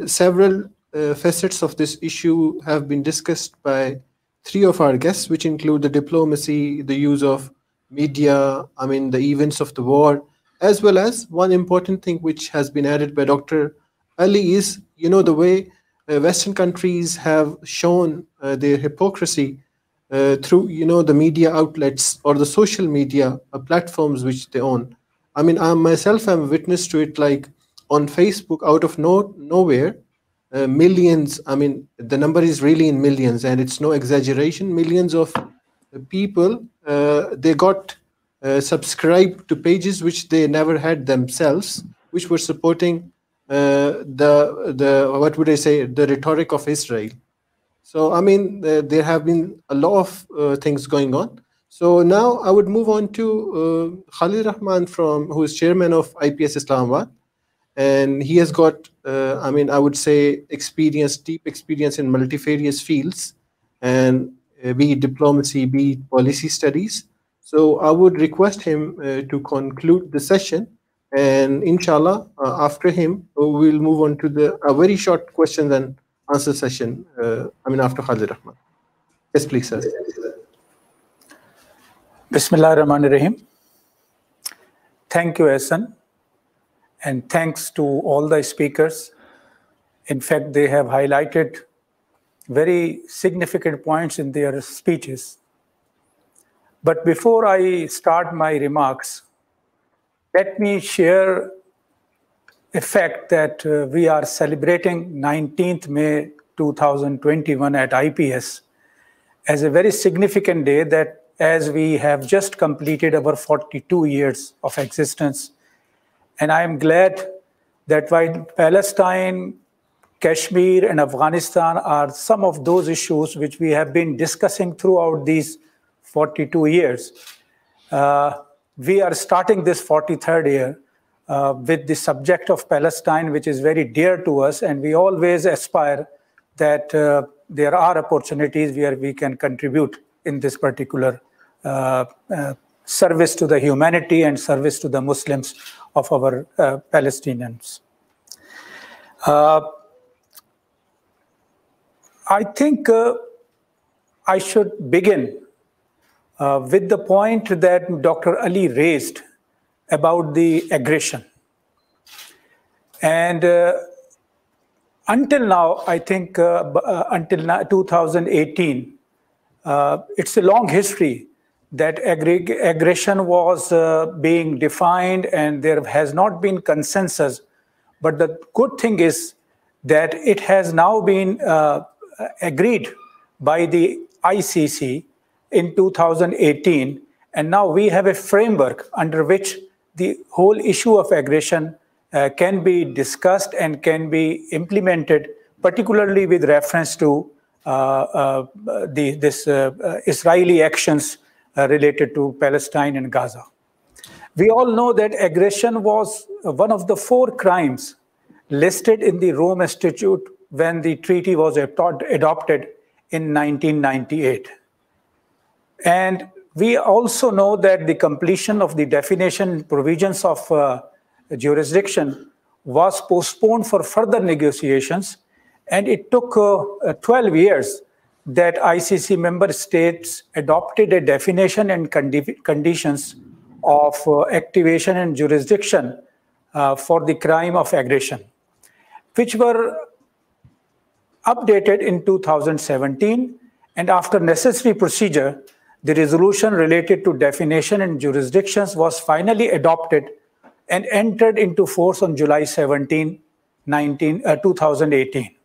Several facets of this issue have been discussed by three of our guests, which include the diplomacy, the use of media, the events of the war, as well as one important thing which has been added by Dr. Ali is, the way Western countries have shown their hypocrisy through, the media outlets or the social media platforms which they own. I myself am a witness to it, like on Facebook, out of nowhere, millions, the number is really in millions, and it's no exaggeration, millions of people, they got subscribed to pages which they never had themselves, which were supporting the rhetoric of Israel. So there have been a lot of things going on. So now I would move on to Khalid Rahman, who is chairman of IPS Islamabad, and he has got I would say deep experience in multifarious fields, and be it diplomacy, be it policy studies. So I would request him to conclude the session, and inshallah, after him, we'll move on to a very short question and answer session. After Khalid Rahman. Yes, please, sir. Bismillah ar-Rahman ar-Rahim. Thank you, Ehsan. And thanks to all the speakers. In fact, they have highlighted very significant points in their speeches. But before I start my remarks, let me share a fact that we are celebrating 19th May 2021 at IPS as a very significant day, that as we have just completed our 42 years of existence. And I am glad that while Palestine, Kashmir, and Afghanistan are some of those issues which we have been discussing throughout these 42 years, we are starting this 43rd year with the subject of Palestine, which is very dear to us, and we always aspire that there are opportunities where we can contribute in this particular service to the humanity and service to the Muslims of our Palestinians. I think I should begin with the point that Dr. Ali raised about the aggression. And until now, I think until 2018, it's a long history that aggression was being defined, and there has not been consensus. But the good thing is that it has now been agreed by the ICC in 2018, and now we have a framework under which the whole issue of aggression can be discussed and can be implemented, particularly with reference to Israeli actions related to Palestine and Gaza. We all know that aggression was one of the 4 crimes listed in the Rome Statute when the treaty was adopted in 1998. And we also know that the completion of the definition provisions of jurisdiction was postponed for further negotiations, and it took 12 years that ICC member states adopted a definition and conditions of activation and jurisdiction for the crime of aggression, which were updated in 2017, and after necessary procedure, the resolution related to definition and jurisdictions was finally adopted and entered into force on July 17, 2018.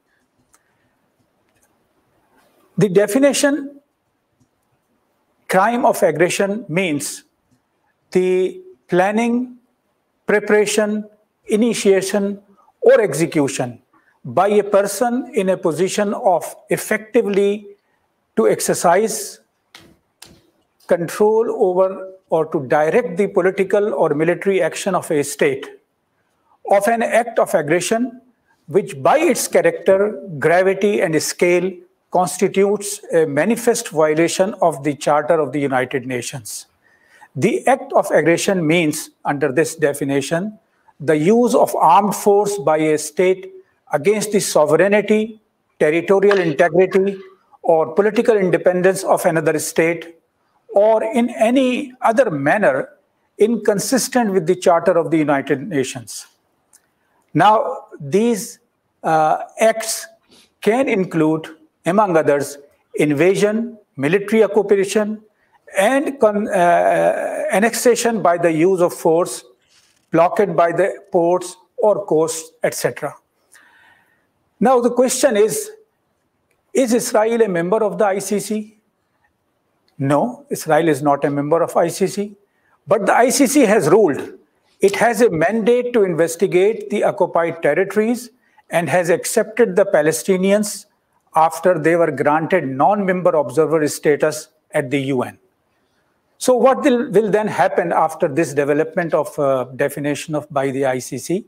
The definition crime of aggression means the planning, preparation, initiation, or execution by a person in a position of effectively to exercise control over or to direct the political or military action of a state, of an act of aggression which by its character, gravity, and scale constitutes a manifest violation of the Charter of the United Nations. The act of aggression means, under this definition, the use of armed force by a state against the sovereignty, territorial integrity, or political independence of another state, or in any other manner inconsistent with the Charter of the United Nations. Now, these acts can include, among others, invasion, military occupation, and annexation by the use of force, blockade by the ports or coasts, etc. Now, the question is Israel a member of the ICC? No, Israel is not a member of ICC, but the ICC has ruled. It has a mandate to investigate the occupied territories and has accepted the Palestinians after they were granted non-member observer status at the UN. So what will then happen after this development of definition by the ICC?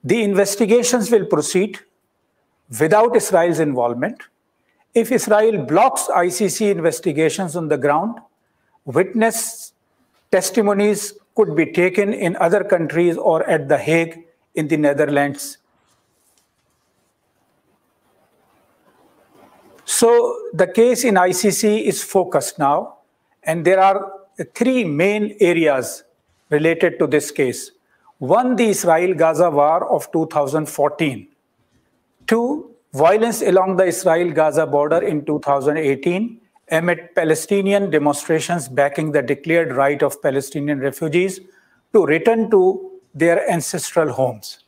The investigations will proceed without Israel's involvement. If Israel blocks ICC investigations on the ground, witness testimonies could be taken in other countries or at The Hague in the Netherlands. So the case in ICC is focused now, and there are three main areas related to this case. One, the Israel-Gaza war of 2014. Two, violence along the Israel-Gaza border in 2018 amid Palestinian demonstrations backing the declared right of Palestinian refugees to return to their ancestral homes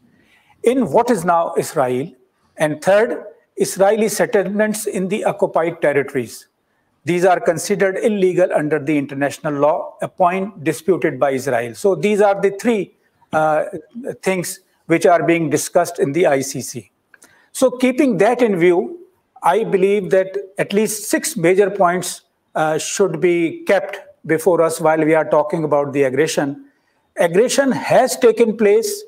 in what is now Israel. And third, Israeli settlements in the occupied territories. These are considered illegal under the international law, a point disputed by Israel. So these are the three things which are being discussed in the ICC. So keeping that in view, I believe that at least 6 major points should be kept before us while we are talking about the aggression. Aggression has taken place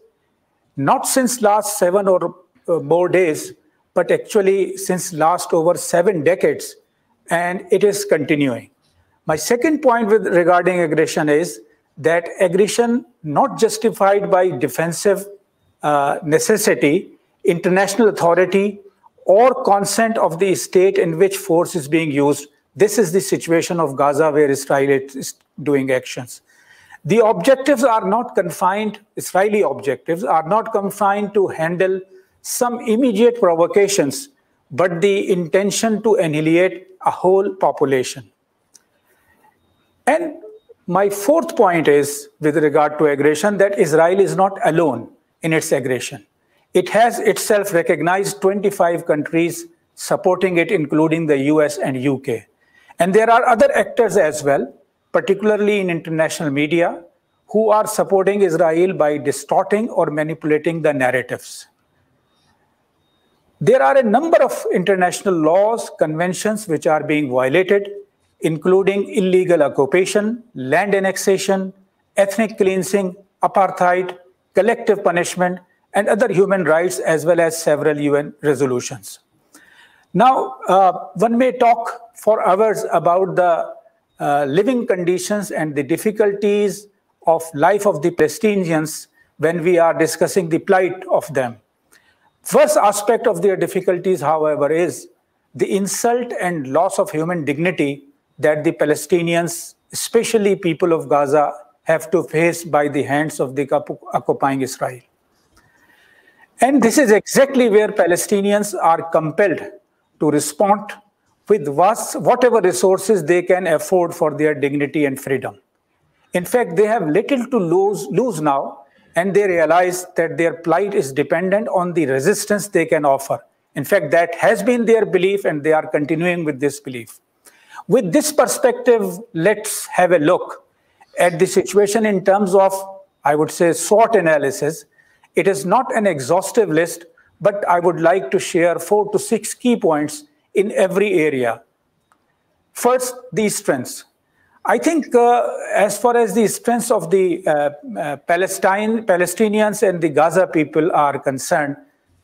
not since last 7 or more days, but actually since last over 7 decades, and it is continuing. My second point regarding aggression is that aggression not justified by defensive necessity, international authority, or consent of the state in which force is being used. This is the situation of Gaza where Israel is doing actions. The objectives are not confined, Israeli objectives are not confined to handle some immediate provocations, but the intention to annihilate a whole population. And my fourth point is, with regard to aggression, that Israel is not alone in its aggression. It has itself recognized 25 countries supporting it, including the US and UK. And there are other actors as well, particularly in international media, who are supporting Israel by distorting or manipulating the narratives. There are a number of international laws, conventions which are being violated, including illegal occupation, land annexation, ethnic cleansing, apartheid, collective punishment, and other human rights, as well as several UN resolutions. Now, one may talk for hours about the living conditions and the difficulties of life of the Palestinians when we are discussing the plight of them. First aspect of their difficulties, however, is the insult and loss of human dignity that the Palestinians, especially people of Gaza, have to face by the hands of the occupying Israel. And this is exactly where Palestinians are compelled to respond with whatever resources they can afford for their dignity and freedom. In fact, they have little to lose now, and they realize that their plight is dependent on the resistance they can offer. In fact, that has been their belief, and they are continuing with this belief. With this perspective, let's have a look at the situation in terms of, I would say, SWOT analysis. It is not an exhaustive list, but I would like to share 4 to 6 key points in every area. First, the strengths. I think as far as the strengths of the Palestinians and the Gaza people are concerned,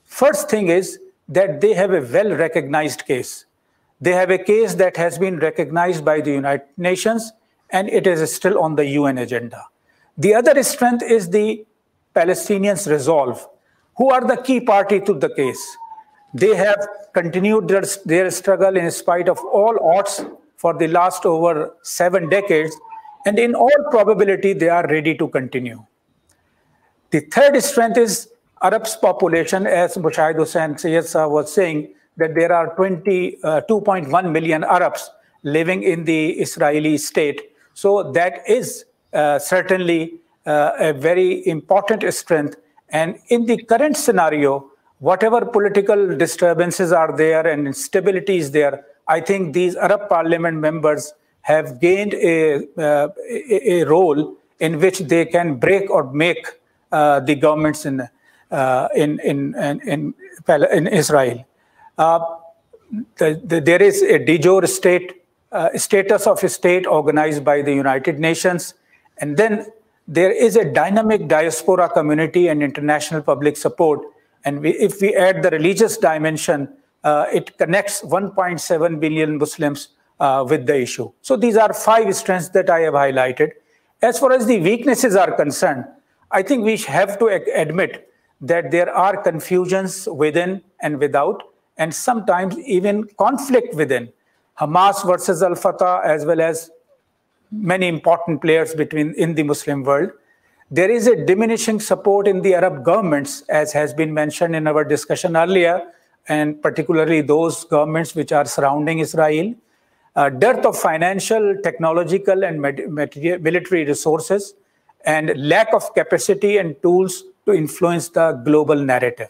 first thing is that they have a well-recognized case. They have a case that has been recognized by the United Nations, and it is still on the UN agenda. The other strength is the Palestinians' resolve, who are the key party to the case. They have continued their struggle in spite of all odds for the last over 7 decades, and in all probability, they are ready to continue. The third strength is Arabs' population, as Mushahid Hussain Sayyid Sahab was saying, that there are 2.1 million Arabs living in the Israeli state. So that is certainly a very important strength. And in the current scenario, whatever political disturbances are there and instability is there, I think these Arab Parliament members have gained a role in which they can break or make the governments in Israel. There is a de jure status of a state organized by the United Nations, and then there is a dynamic diaspora community and international public support. And if we add the religious dimension, it connects 1.7 billion Muslims with the issue. So these are 5 strengths that I have highlighted. As far as the weaknesses are concerned, I think we have to admit that there are confusions within and without, and sometimes even conflict within. Hamas versus Al-Fatah, as well as many important players in the Muslim world. There is a diminishing support in the Arab governments, as has been mentioned in our discussion earlier, and particularly those governments which are surrounding Israel. Dearth of financial, technological, and military resources, and lack of capacity and tools to influence the global narrative.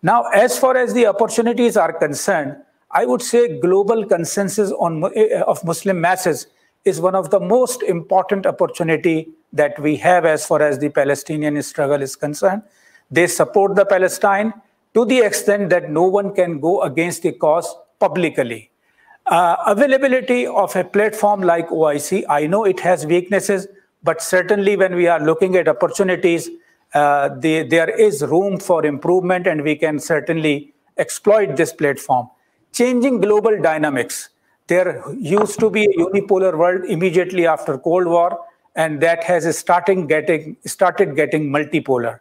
Now, as far as the opportunities are concerned, I would say global consensus of Muslim masses is one of the most important opportunity that we have as far as the Palestinian struggle is concerned. They support the Palestine to the extent that no one can go against the cause publicly. Availability of a platform like OIC, I know it has weaknesses, but certainly when we are looking at opportunities, there is room for improvement, and we can certainly exploit this platform. Changing global dynamics. There used to be a unipolar world immediately after Cold War, and that has started getting multipolar.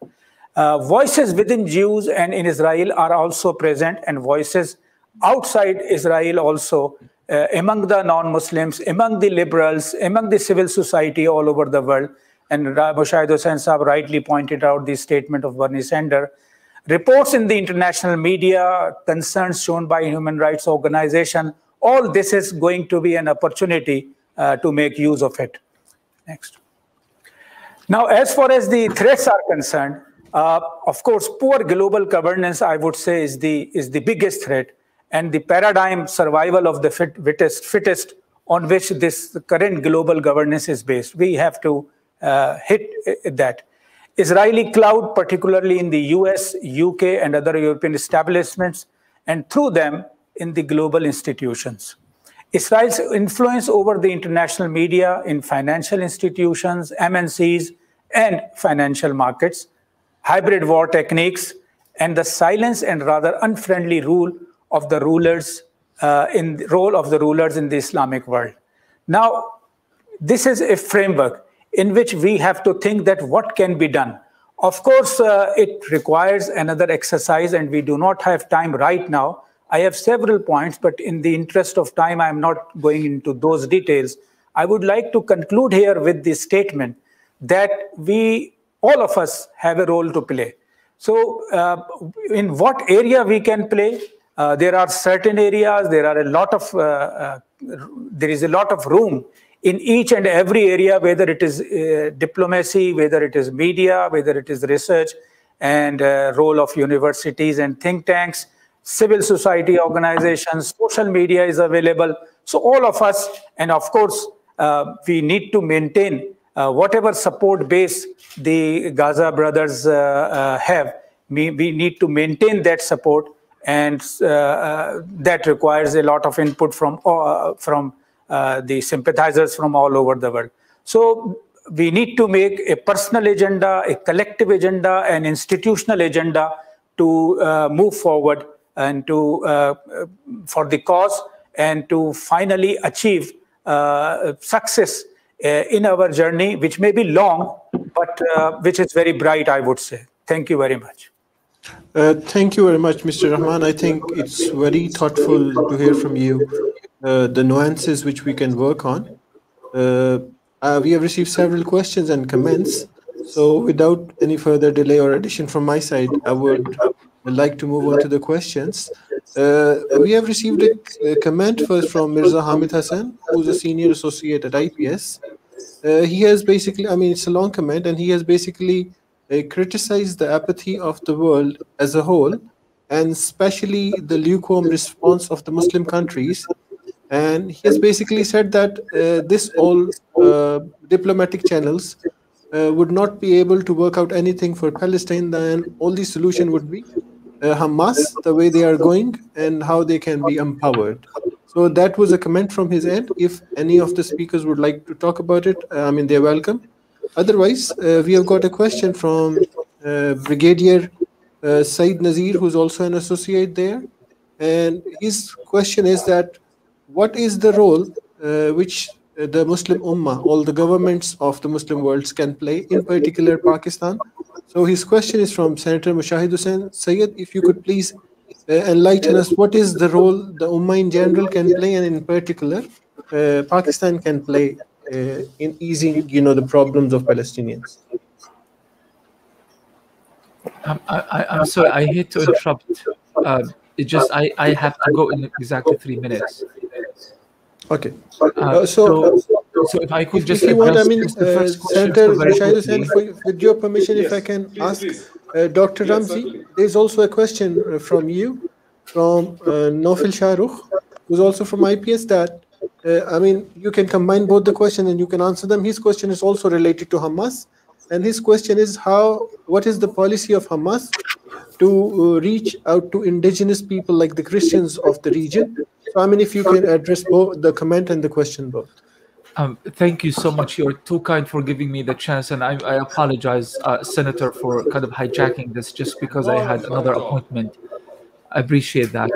Voices within Jews and in Israel are also present, and voices outside Israel also, among the non-Muslims, among the liberals, among the civil society all over the world. And Mushahid Hussain Sahab rightly pointed out the statement of Bernie Sanders. Reports in the international media, concerns shown by human rights organizations, all this is going to be an opportunity to make use of it. Next. Now, as far as the threats are concerned, of course, poor global governance, I would say, is the biggest threat, and the paradigm survival of the fittest on which this current global governance is based. We have to hit that. Israeli cloud, particularly in the US, UK, and other European establishments, and through them in the global institutions. Israel's influence over the international media in financial institutions, MNCs, and financial markets, hybrid war techniques, and the silence and rather unfriendly role of the rulers in the Islamic world. Now, this is a framework in which we have to think that what can be done. Of course, it requires another exercise, and we do not have time right now. I have several points, but in the interest of time, I'm not going into those details. I would like to conclude here with the statement that all of us have a role to play. So in what area we can play? There are certain areas, there is a lot of room in each and every area, whether it is diplomacy, whether it is media, whether it is research, and role of universities and think tanks, civil society organizations, social media is available. So all of us, and of course, we need to maintain whatever support base the Gaza brothers have. We need to maintain that support, and that requires a lot of input from the sympathizers from all over the world. So we need to make a personal agenda, a collective agenda, an institutional agenda to move forward and for the cause, and to finally achieve success in our journey, which may be long, but which is very bright, I would say. Thank you very much. Thank you very much, Mr. Rahman. I think it's very thoughtful to hear from you the nuances which we can work on. We have received several questions and comments. So without any further delay or addition from my side, I would like to move on to the questions. We have received a comment first from Mirza Hamid Hassan, who's a senior associate at IPS. He has basically, I mean, it's a long comment, and he has basically criticized the apathy of the world as a whole, and especially the lukewarm response of the Muslim countries. And he has basically said that this all diplomatic channels would not be able to work out anything for Palestine. Then only solution would be Hamas, the way they are going, and how they can be empowered. So that was a comment from his end. If any of the speakers would like to talk about it, I mean, they're welcome. Otherwise, we have got a question from Brigadier Said Nazir, who's also an associate there. And his question is that, what is the role which the Muslim Ummah, all the governments of the Muslim worlds can play, in particular Pakistan? So his question is from Senator Mushahid Hussain. Sayed, if you could please enlighten us, what is the role the Ummah in general can play, and in particular Pakistan can play in easing, the problems of Palestinians? I'm sorry, I hate to interrupt. It just I have to go in exactly 3 minutes. Okay. So if I could just, if you want, I mean, Senator Mushahid Hussain, with your permission, if I can ask Dr. Ramzi, there's also a question from you, from Nofil Shahrukh, who's also from IPS, that I mean, you can combine both the question and you can answer them. His question is also related to Hamas, and his question is what is the policy of Hamas to reach out to indigenous people like the Christians of the region? So I mean, if you can address both the comment and the question both. Thank you so much. You're too kind for giving me the chance, and I apologize, Senator, for kind of hijacking this just because I had another appointment. I appreciate that.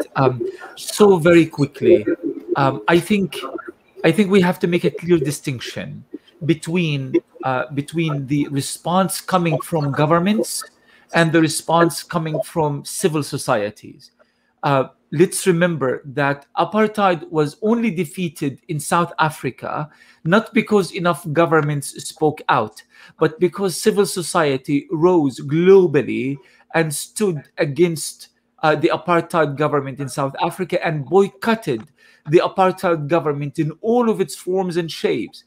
So very quickly, I think we have to make a clear distinction between the response coming from governments and the response coming from civil societies. Let's remember that apartheid was only defeated in South Africa, not because enough governments spoke out, but because civil society rose globally and stood against the apartheid government in South Africa and boycotted the apartheid government in all of its forms and shapes,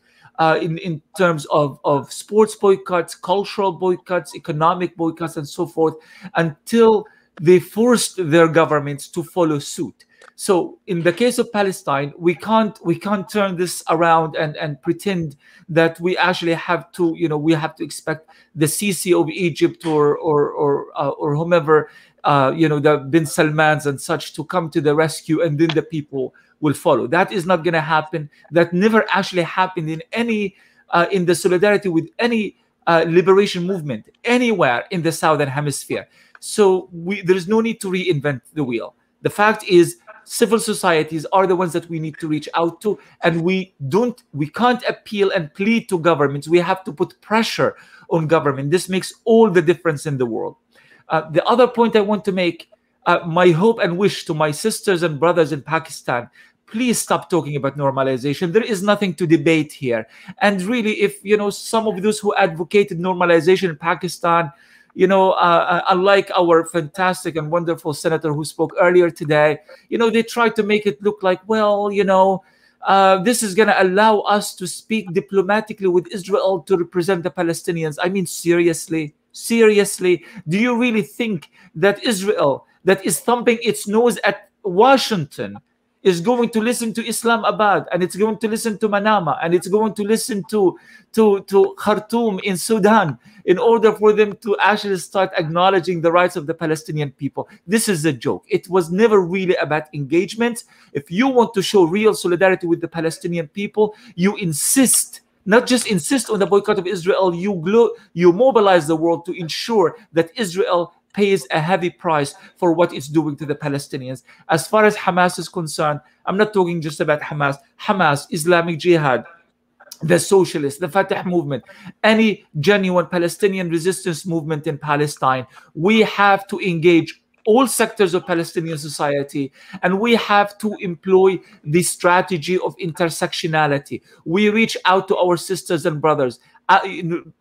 in terms of sports boycotts, cultural boycotts, economic boycotts, and so forth, until they forced their governments to follow suit. So in the case of Palestine, we can't turn this around and pretend that we actually have to, we have to expect the Sisi of Egypt or whomever, the bin Salmans and such to come to the rescue, and then the people will follow. That is not going to happen. That never actually happened in any in the solidarity with any liberation movement anywhere in the Southern Hemisphere. So there is no need to reinvent the wheel. The fact is, civil societies are the ones that we need to reach out to, and we can't appeal and plead to governments. We have to put pressure on government. This makes all the difference in the world. The other point I want to make, my hope and wish to my sisters and brothers in Pakistan, please stop talking about normalization. There is nothing to debate here. And really, if some of those who advocated normalization in Pakistan, unlike our fantastic and wonderful senator who spoke earlier today, they tried to make it look like, well, this is going to allow us to speak diplomatically with Israel to represent the Palestinians. I mean, seriously, do you really think that Israel, that is thumping its nose at Washington, is going to listen to Islamabad, and it's going to listen to Manama, and it's going to listen to Khartoum in Sudan in order for them to actually start acknowledging the rights of the Palestinian people? This is a joke. It was never really about engagement. If you want to show real solidarity with the Palestinian people, you insist, not just insist on the boycott of Israel, you mobilize the world to ensure that Israel pays a heavy price for what it's doing to the Palestinians. As far as Hamas is concerned, I'm not talking just about Hamas, Islamic Jihad, the socialists, the Fatah movement, any genuine Palestinian resistance movement in Palestine. We have to engage all sectors of Palestinian society, and we have to employ the strategy of intersectionality. We reach out to our sisters and brothers,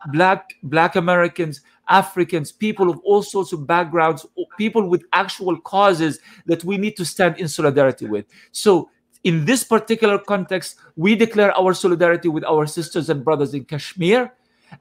Black Americans, Africans, people of all sorts of backgrounds, people with actual causes that we need to stand in solidarity with. So in this particular context, we declare our solidarity with our sisters and brothers in Kashmir,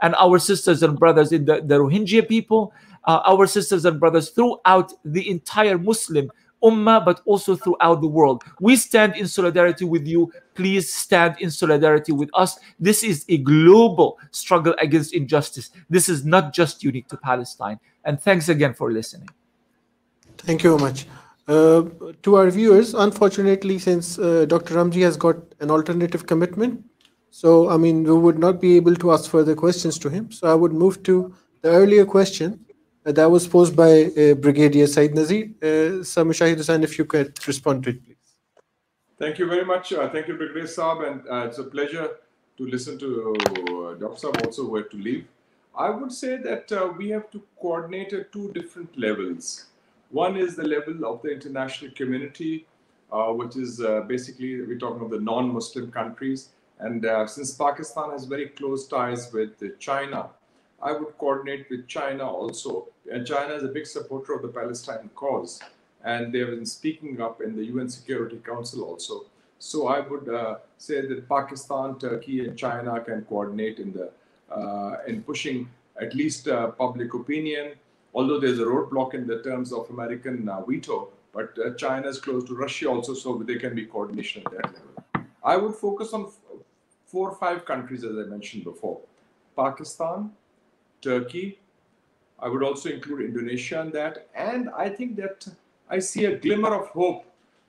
and our sisters and brothers in the Rohingya people, our sisters and brothers throughout the entire Muslim Ummah, but also throughout the world. We stand in solidarity with you. Please stand in solidarity with us. This is a global struggle against injustice. This is not just unique to Palestine. And thanks again for listening. Thank you very much. To our viewers, unfortunately, since Dr. Ramji has got an alternative commitment, so we would not be able to ask further questions to him. So I would move to the earlier question that was posed by Brigadier Said Nazir. Sir Mushahid Hussain, if you could respond to it, please. Thank you very much. Thank you, Brigadier Saab, and it's a pleasure to listen to Dr. Saab also who had to leave. I would say that we have to coordinate at two different levels. One is the level of the international community, which is basically, we're talking of the non-Muslim countries. And since Pakistan has very close ties with China, I would coordinate with China also. And China is a big supporter of the Palestine cause, and they have been speaking up in the UN Security Council also. So I would say that Pakistan, Turkey, and China can coordinate in pushing at least public opinion. Although there's a roadblock in the terms of American veto, but China is close to Russia also, so there can be coordination at that level. I would focus on 4 or 5 countries, as I mentioned before: Pakistan, Turkey. I would also include Indonesia in that. And I think that I see a glimmer of hope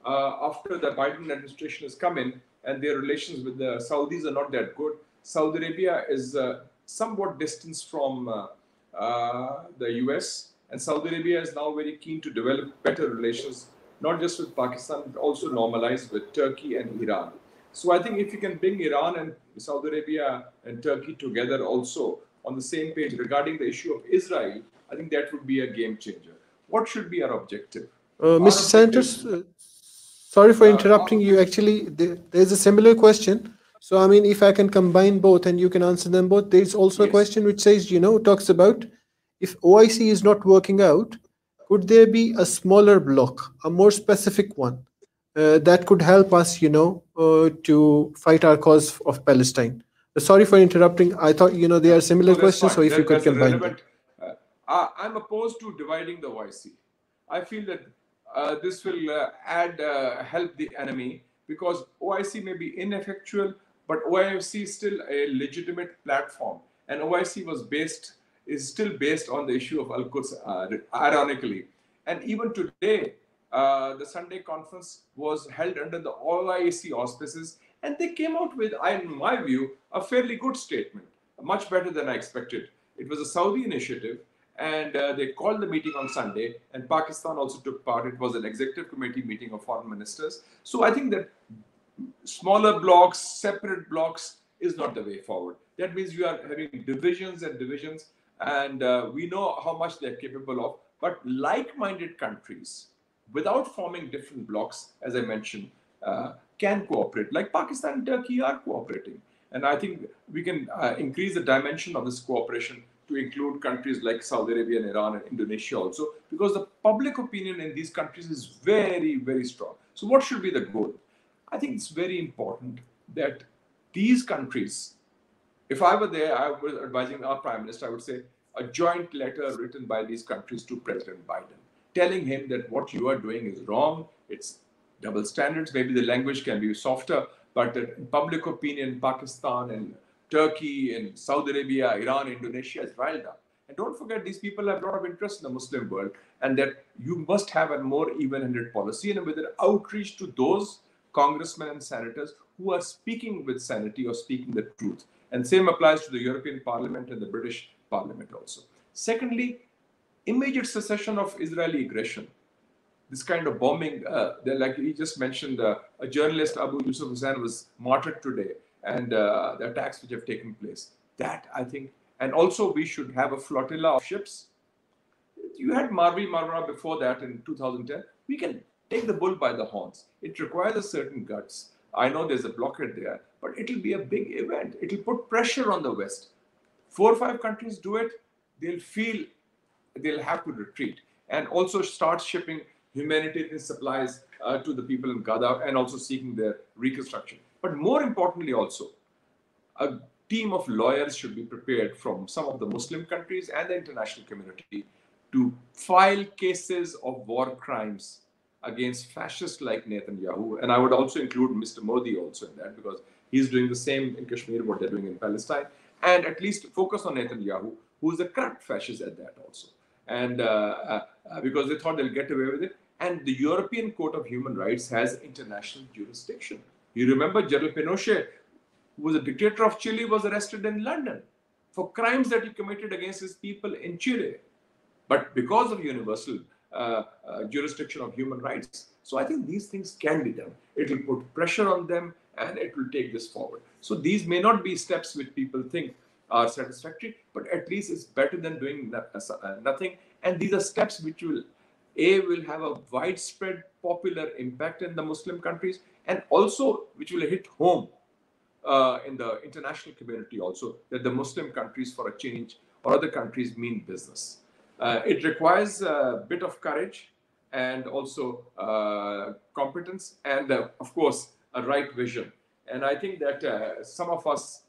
after the Biden administration has come in and their relations with the Saudis are not that good. Saudi Arabia is somewhat distanced from the US, and Saudi Arabia is now very keen to develop better relations, not just with Pakistan, but also normalize with Turkey and Iran. So I think if you can bring Iran and Saudi Arabia and Turkey together also on the same page regarding the issue of Israel, I think that would be a game changer. What should be our objective? Mr. Santos, sorry for interrupting you. Actually, there's a similar question. So, if I can combine both and you can answer them both, there's also a question which says, talks about if OIC is not working out, could there be a smaller block, a more specific one that could help us, to fight our cause of Palestine? Sorry for interrupting. I thought, they are similar questions, so if you could combine them. I'm opposed to dividing the OIC. I feel that this will help the enemy, because OIC may be ineffectual, but OIC is still a legitimate platform. And OIC is still based on the issue of Al-Quds, ironically. And even today, the Sunday conference was held under the OIC auspices, and they came out with, in my view, a fairly good statement, much better than I expected. It was a Saudi initiative, And they called the meeting on Sunday, and Pakistan also took part. It was an executive committee meeting of foreign ministers. So I think that smaller blocks, separate blocks is not the way forward. That means you are having divisions and divisions, and we know how much they're capable of. But like-minded countries, without forming different blocks, as I mentioned, can cooperate. Like Pakistan and Turkey are cooperating. And I think we can increase the dimension of this cooperation to include countries like Saudi Arabia and Iran and Indonesia also, because the public opinion in these countries is very, very strong. So what should be the goal? I think it's very important that these countries, if I were there, I was advising our Prime Minister, I would say a joint letter written by these countries to President Biden, telling him that what you are doing is wrong, it's double standards, maybe the language can be softer, but in public opinion, Pakistan and Turkey and Saudi Arabia, Iran, Indonesia is riled up. And don't forget, these people have a lot of interest in the Muslim world, and that you must have a more even-handed policy and with an outreach to those congressmen and senators who are speaking with sanity or speaking the truth. And same applies to the European Parliament and the British Parliament also. Secondly, immediate cessation of Israeli aggression. This kind of bombing, like he just mentioned, a journalist, Abu Yusuf Hussain, was martyred today, and the attacks which have taken place. That, I think, and also we should have a flotilla of ships. You had Marvi Marmara before that in 2010. We can take the bull by the horns. It requires a certain guts. I know there's a blockade there, but it'll be a big event. It'll put pressure on the West. 4 or 5 countries do it, they'll feel they'll have to retreat, and also start shipping humanitarian supplies to the people in Gaza, and also seeking their reconstruction. But more importantly also, a team of lawyers should be prepared from some of the Muslim countries and the international community to file cases of war crimes against fascists like Netanyahu. And I would also include Mr. Modi also in that, because he's doing the same in Kashmir, what they're doing in Palestine, and at least focus on Netanyahu, who's a corrupt fascist at that also. And because they thought they'll get away with it. And the European Court of Human Rights has international jurisdiction. You remember General Pinochet, who was a dictator of Chile, was arrested in London for crimes that he committed against his people in Chile. But because of universal jurisdiction of human rights. So I think these things can be done. It will put pressure on them, and it will take this forward. So these may not be steps which people think are satisfactory, but at least it's better than doing nothing. And these are steps which will have a widespread popular impact in the Muslim countries, and also which will hit home in the international community also, that the Muslim countries for a change or other countries mean business. It requires a bit of courage and also competence and, of course, a right vision. And I think that some of us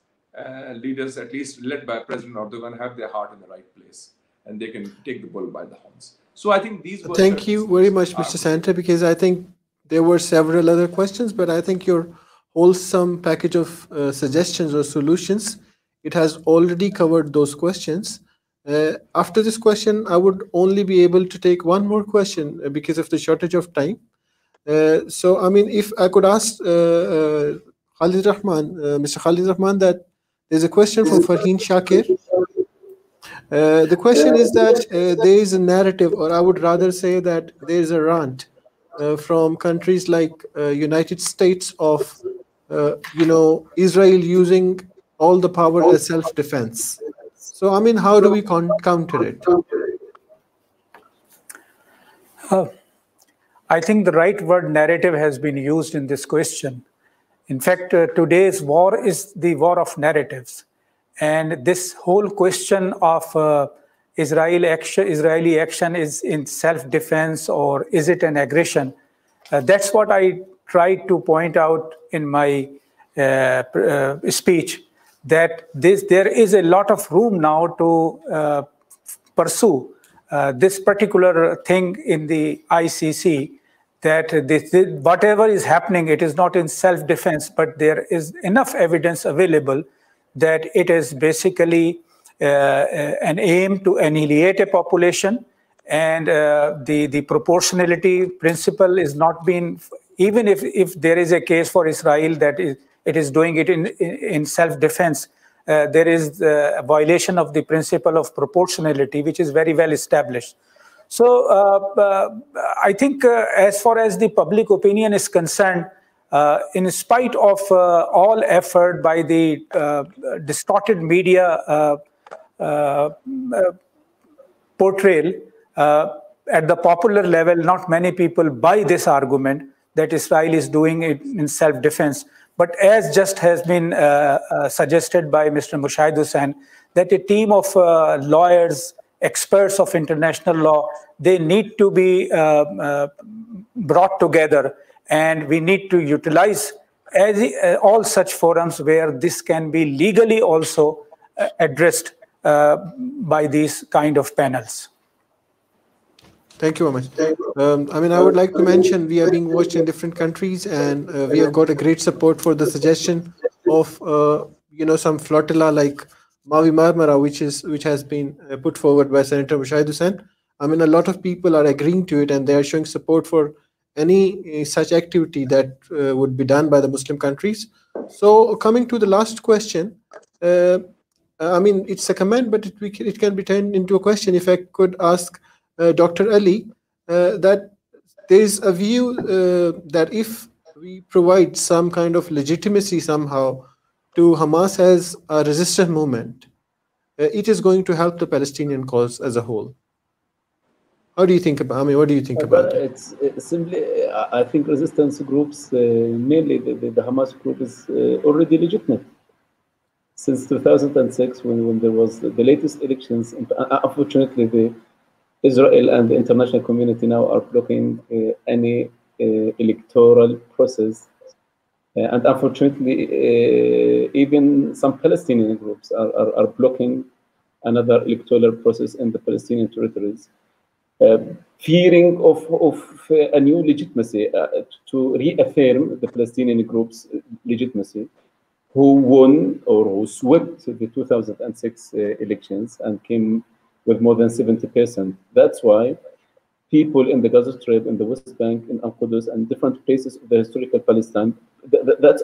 leaders, at least led by President Erdogan, have their heart in the right place, and they can take the bull by the horns. So I think these were... Thank you very much, Mr. Santa, because I think there were several other questions, but I think your wholesome package of suggestions or solutions, it has already covered those questions. After this question, I would only be able to take one more question because of the shortage of time. So, I mean, if I could ask Khalid Rahman, Mr. Khalid Rahman, that there's a question from Farheen Shakir. The question is that there is a narrative, or I would rather say that there is a rant from countries like United States of, Israel using all the power as self-defense. So, I mean, how do we counter it? I think the right word narrative has been used in this question. In fact, today's war is the war of narratives. And this whole question of Israeli action is in self-defense, or is it an aggression? That's what I tried to point out in my speech, that there is a lot of room now to pursue this particular thing in the ICC, that whatever is happening, it is not in self-defense, but there is enough evidence available that it is basically an aim to annihilate a population, and the proportionality principle is not being, even if there is a case for Israel that it is doing it in self-defense, there is a violation of the principle of proportionality, which is very well established. So I think as far as the public opinion is concerned, in spite of all effort by the distorted media portrayal, at the popular level, not many people buy this argument that Israel is doing it in self-defense. But as just has been suggested by Mr. Mushahid Hussain, that a team of lawyers, experts of international law, they need to be brought together, and we need to utilize all such forums where this can be legally also addressed by these kind of panels. Thank you very much. I mean, I would like to mention we are being watched in different countries, and we have got a great support for the suggestion of some flotilla like Mavi Marmara, which has been put forward by Senator Mushahid Hussain. I mean, a lot of people are agreeing to it, and they are showing support for any such activity that would be done by the Muslim countries. So, coming to the last question, I mean, it's a comment, but it can be turned into a question. If I could ask Dr. Ali, that there is a view that if we provide some kind of legitimacy somehow to Hamas as a resistance movement, it is going to help the Palestinian cause as a whole. How do you think about? I mean, what do you think about it? It's simply, I think resistance groups, mainly the Hamas group, is already legitimate since 2006, when there was the latest elections. Unfortunately, Israel and the international community now are blocking any electoral process. And unfortunately, even some Palestinian groups are blocking another electoral process in the Palestinian territories, fearing of a new legitimacy to reaffirm the Palestinian groups' legitimacy, who won or who swept the 2006 elections and came with more than 70%. That's why people in the Gaza Strip, in the West Bank, in Al-Qudus, and different places of the historical Palestine, that's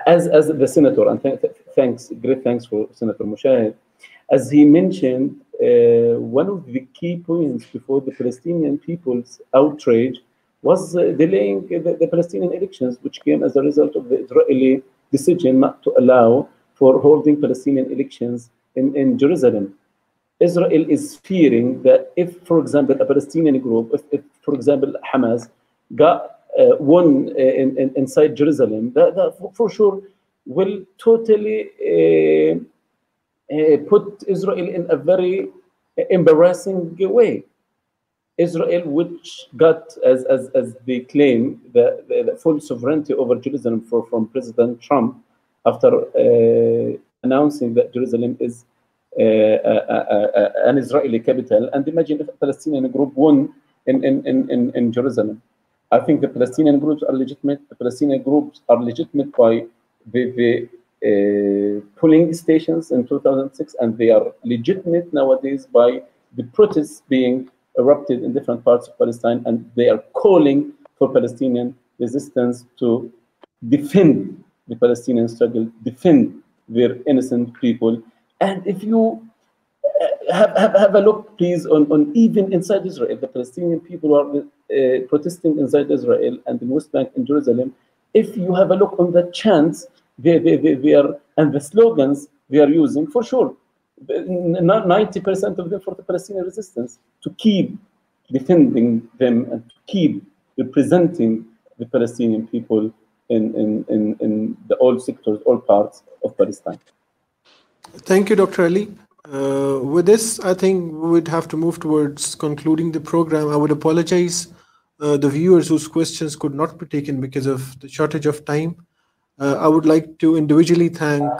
as the senator, and great thanks for Senator Mushahid, as he mentioned, one of the key points before the Palestinian people's outrage was delaying the Palestinian elections, which came as a result of the Israeli decision not to allow for holding Palestinian elections in Jerusalem. Israel is fearing that if, for example, a Palestinian group, if for example, Hamas got won inside Jerusalem, that for sure will totally put Israel in a very embarrassing way. Israel, which got, as they claim, the full sovereignty over Jerusalem from President Trump after announcing that Jerusalem is an Israeli capital. And imagine if a Palestinian group won in Jerusalem. I think the Palestinian groups are legitimate. The Palestinian groups are legitimate by the polling stations in 2006, and they are legitimate nowadays by the protests being erupted in different parts of Palestine, and they are calling for Palestinian resistance to defend the Palestinian struggle, defend their innocent people. And if you have a look, please, on even inside Israel, the Palestinian people are protesting inside Israel and in West Bank in Jerusalem. If you have a look on the chants they are, and the slogans they are using, for sure, 90% of them for the Palestinian resistance, to keep defending them and to keep representing the Palestinian people in the all sectors, all parts of Palestine. Thank you, Dr. Ali. With this, I think we would have to move towards concluding the program. I would apologize the viewers whose questions could not be taken because of the shortage of time. I would like to individually thank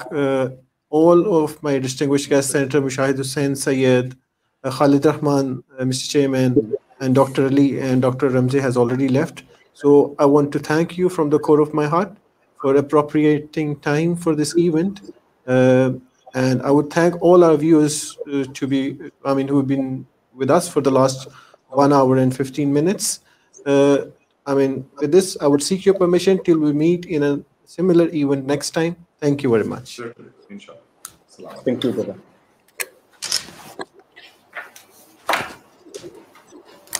all of my distinguished guests, Senator Mushahid Hussain, Syed, Khalid Rahman, Mr. Chairman, and Dr. Ali and Dr. Ramzi has already left. So I want to thank you from the core of my heart for appropriating time for this event. And I would thank all our viewers who have been with us for the last 1 hour and 15 minutes. With this, I would seek your permission till we meet in a similar event next time. Thank you very much. Certainly, inshallah. Assalamu alaikum. Thank you, brother.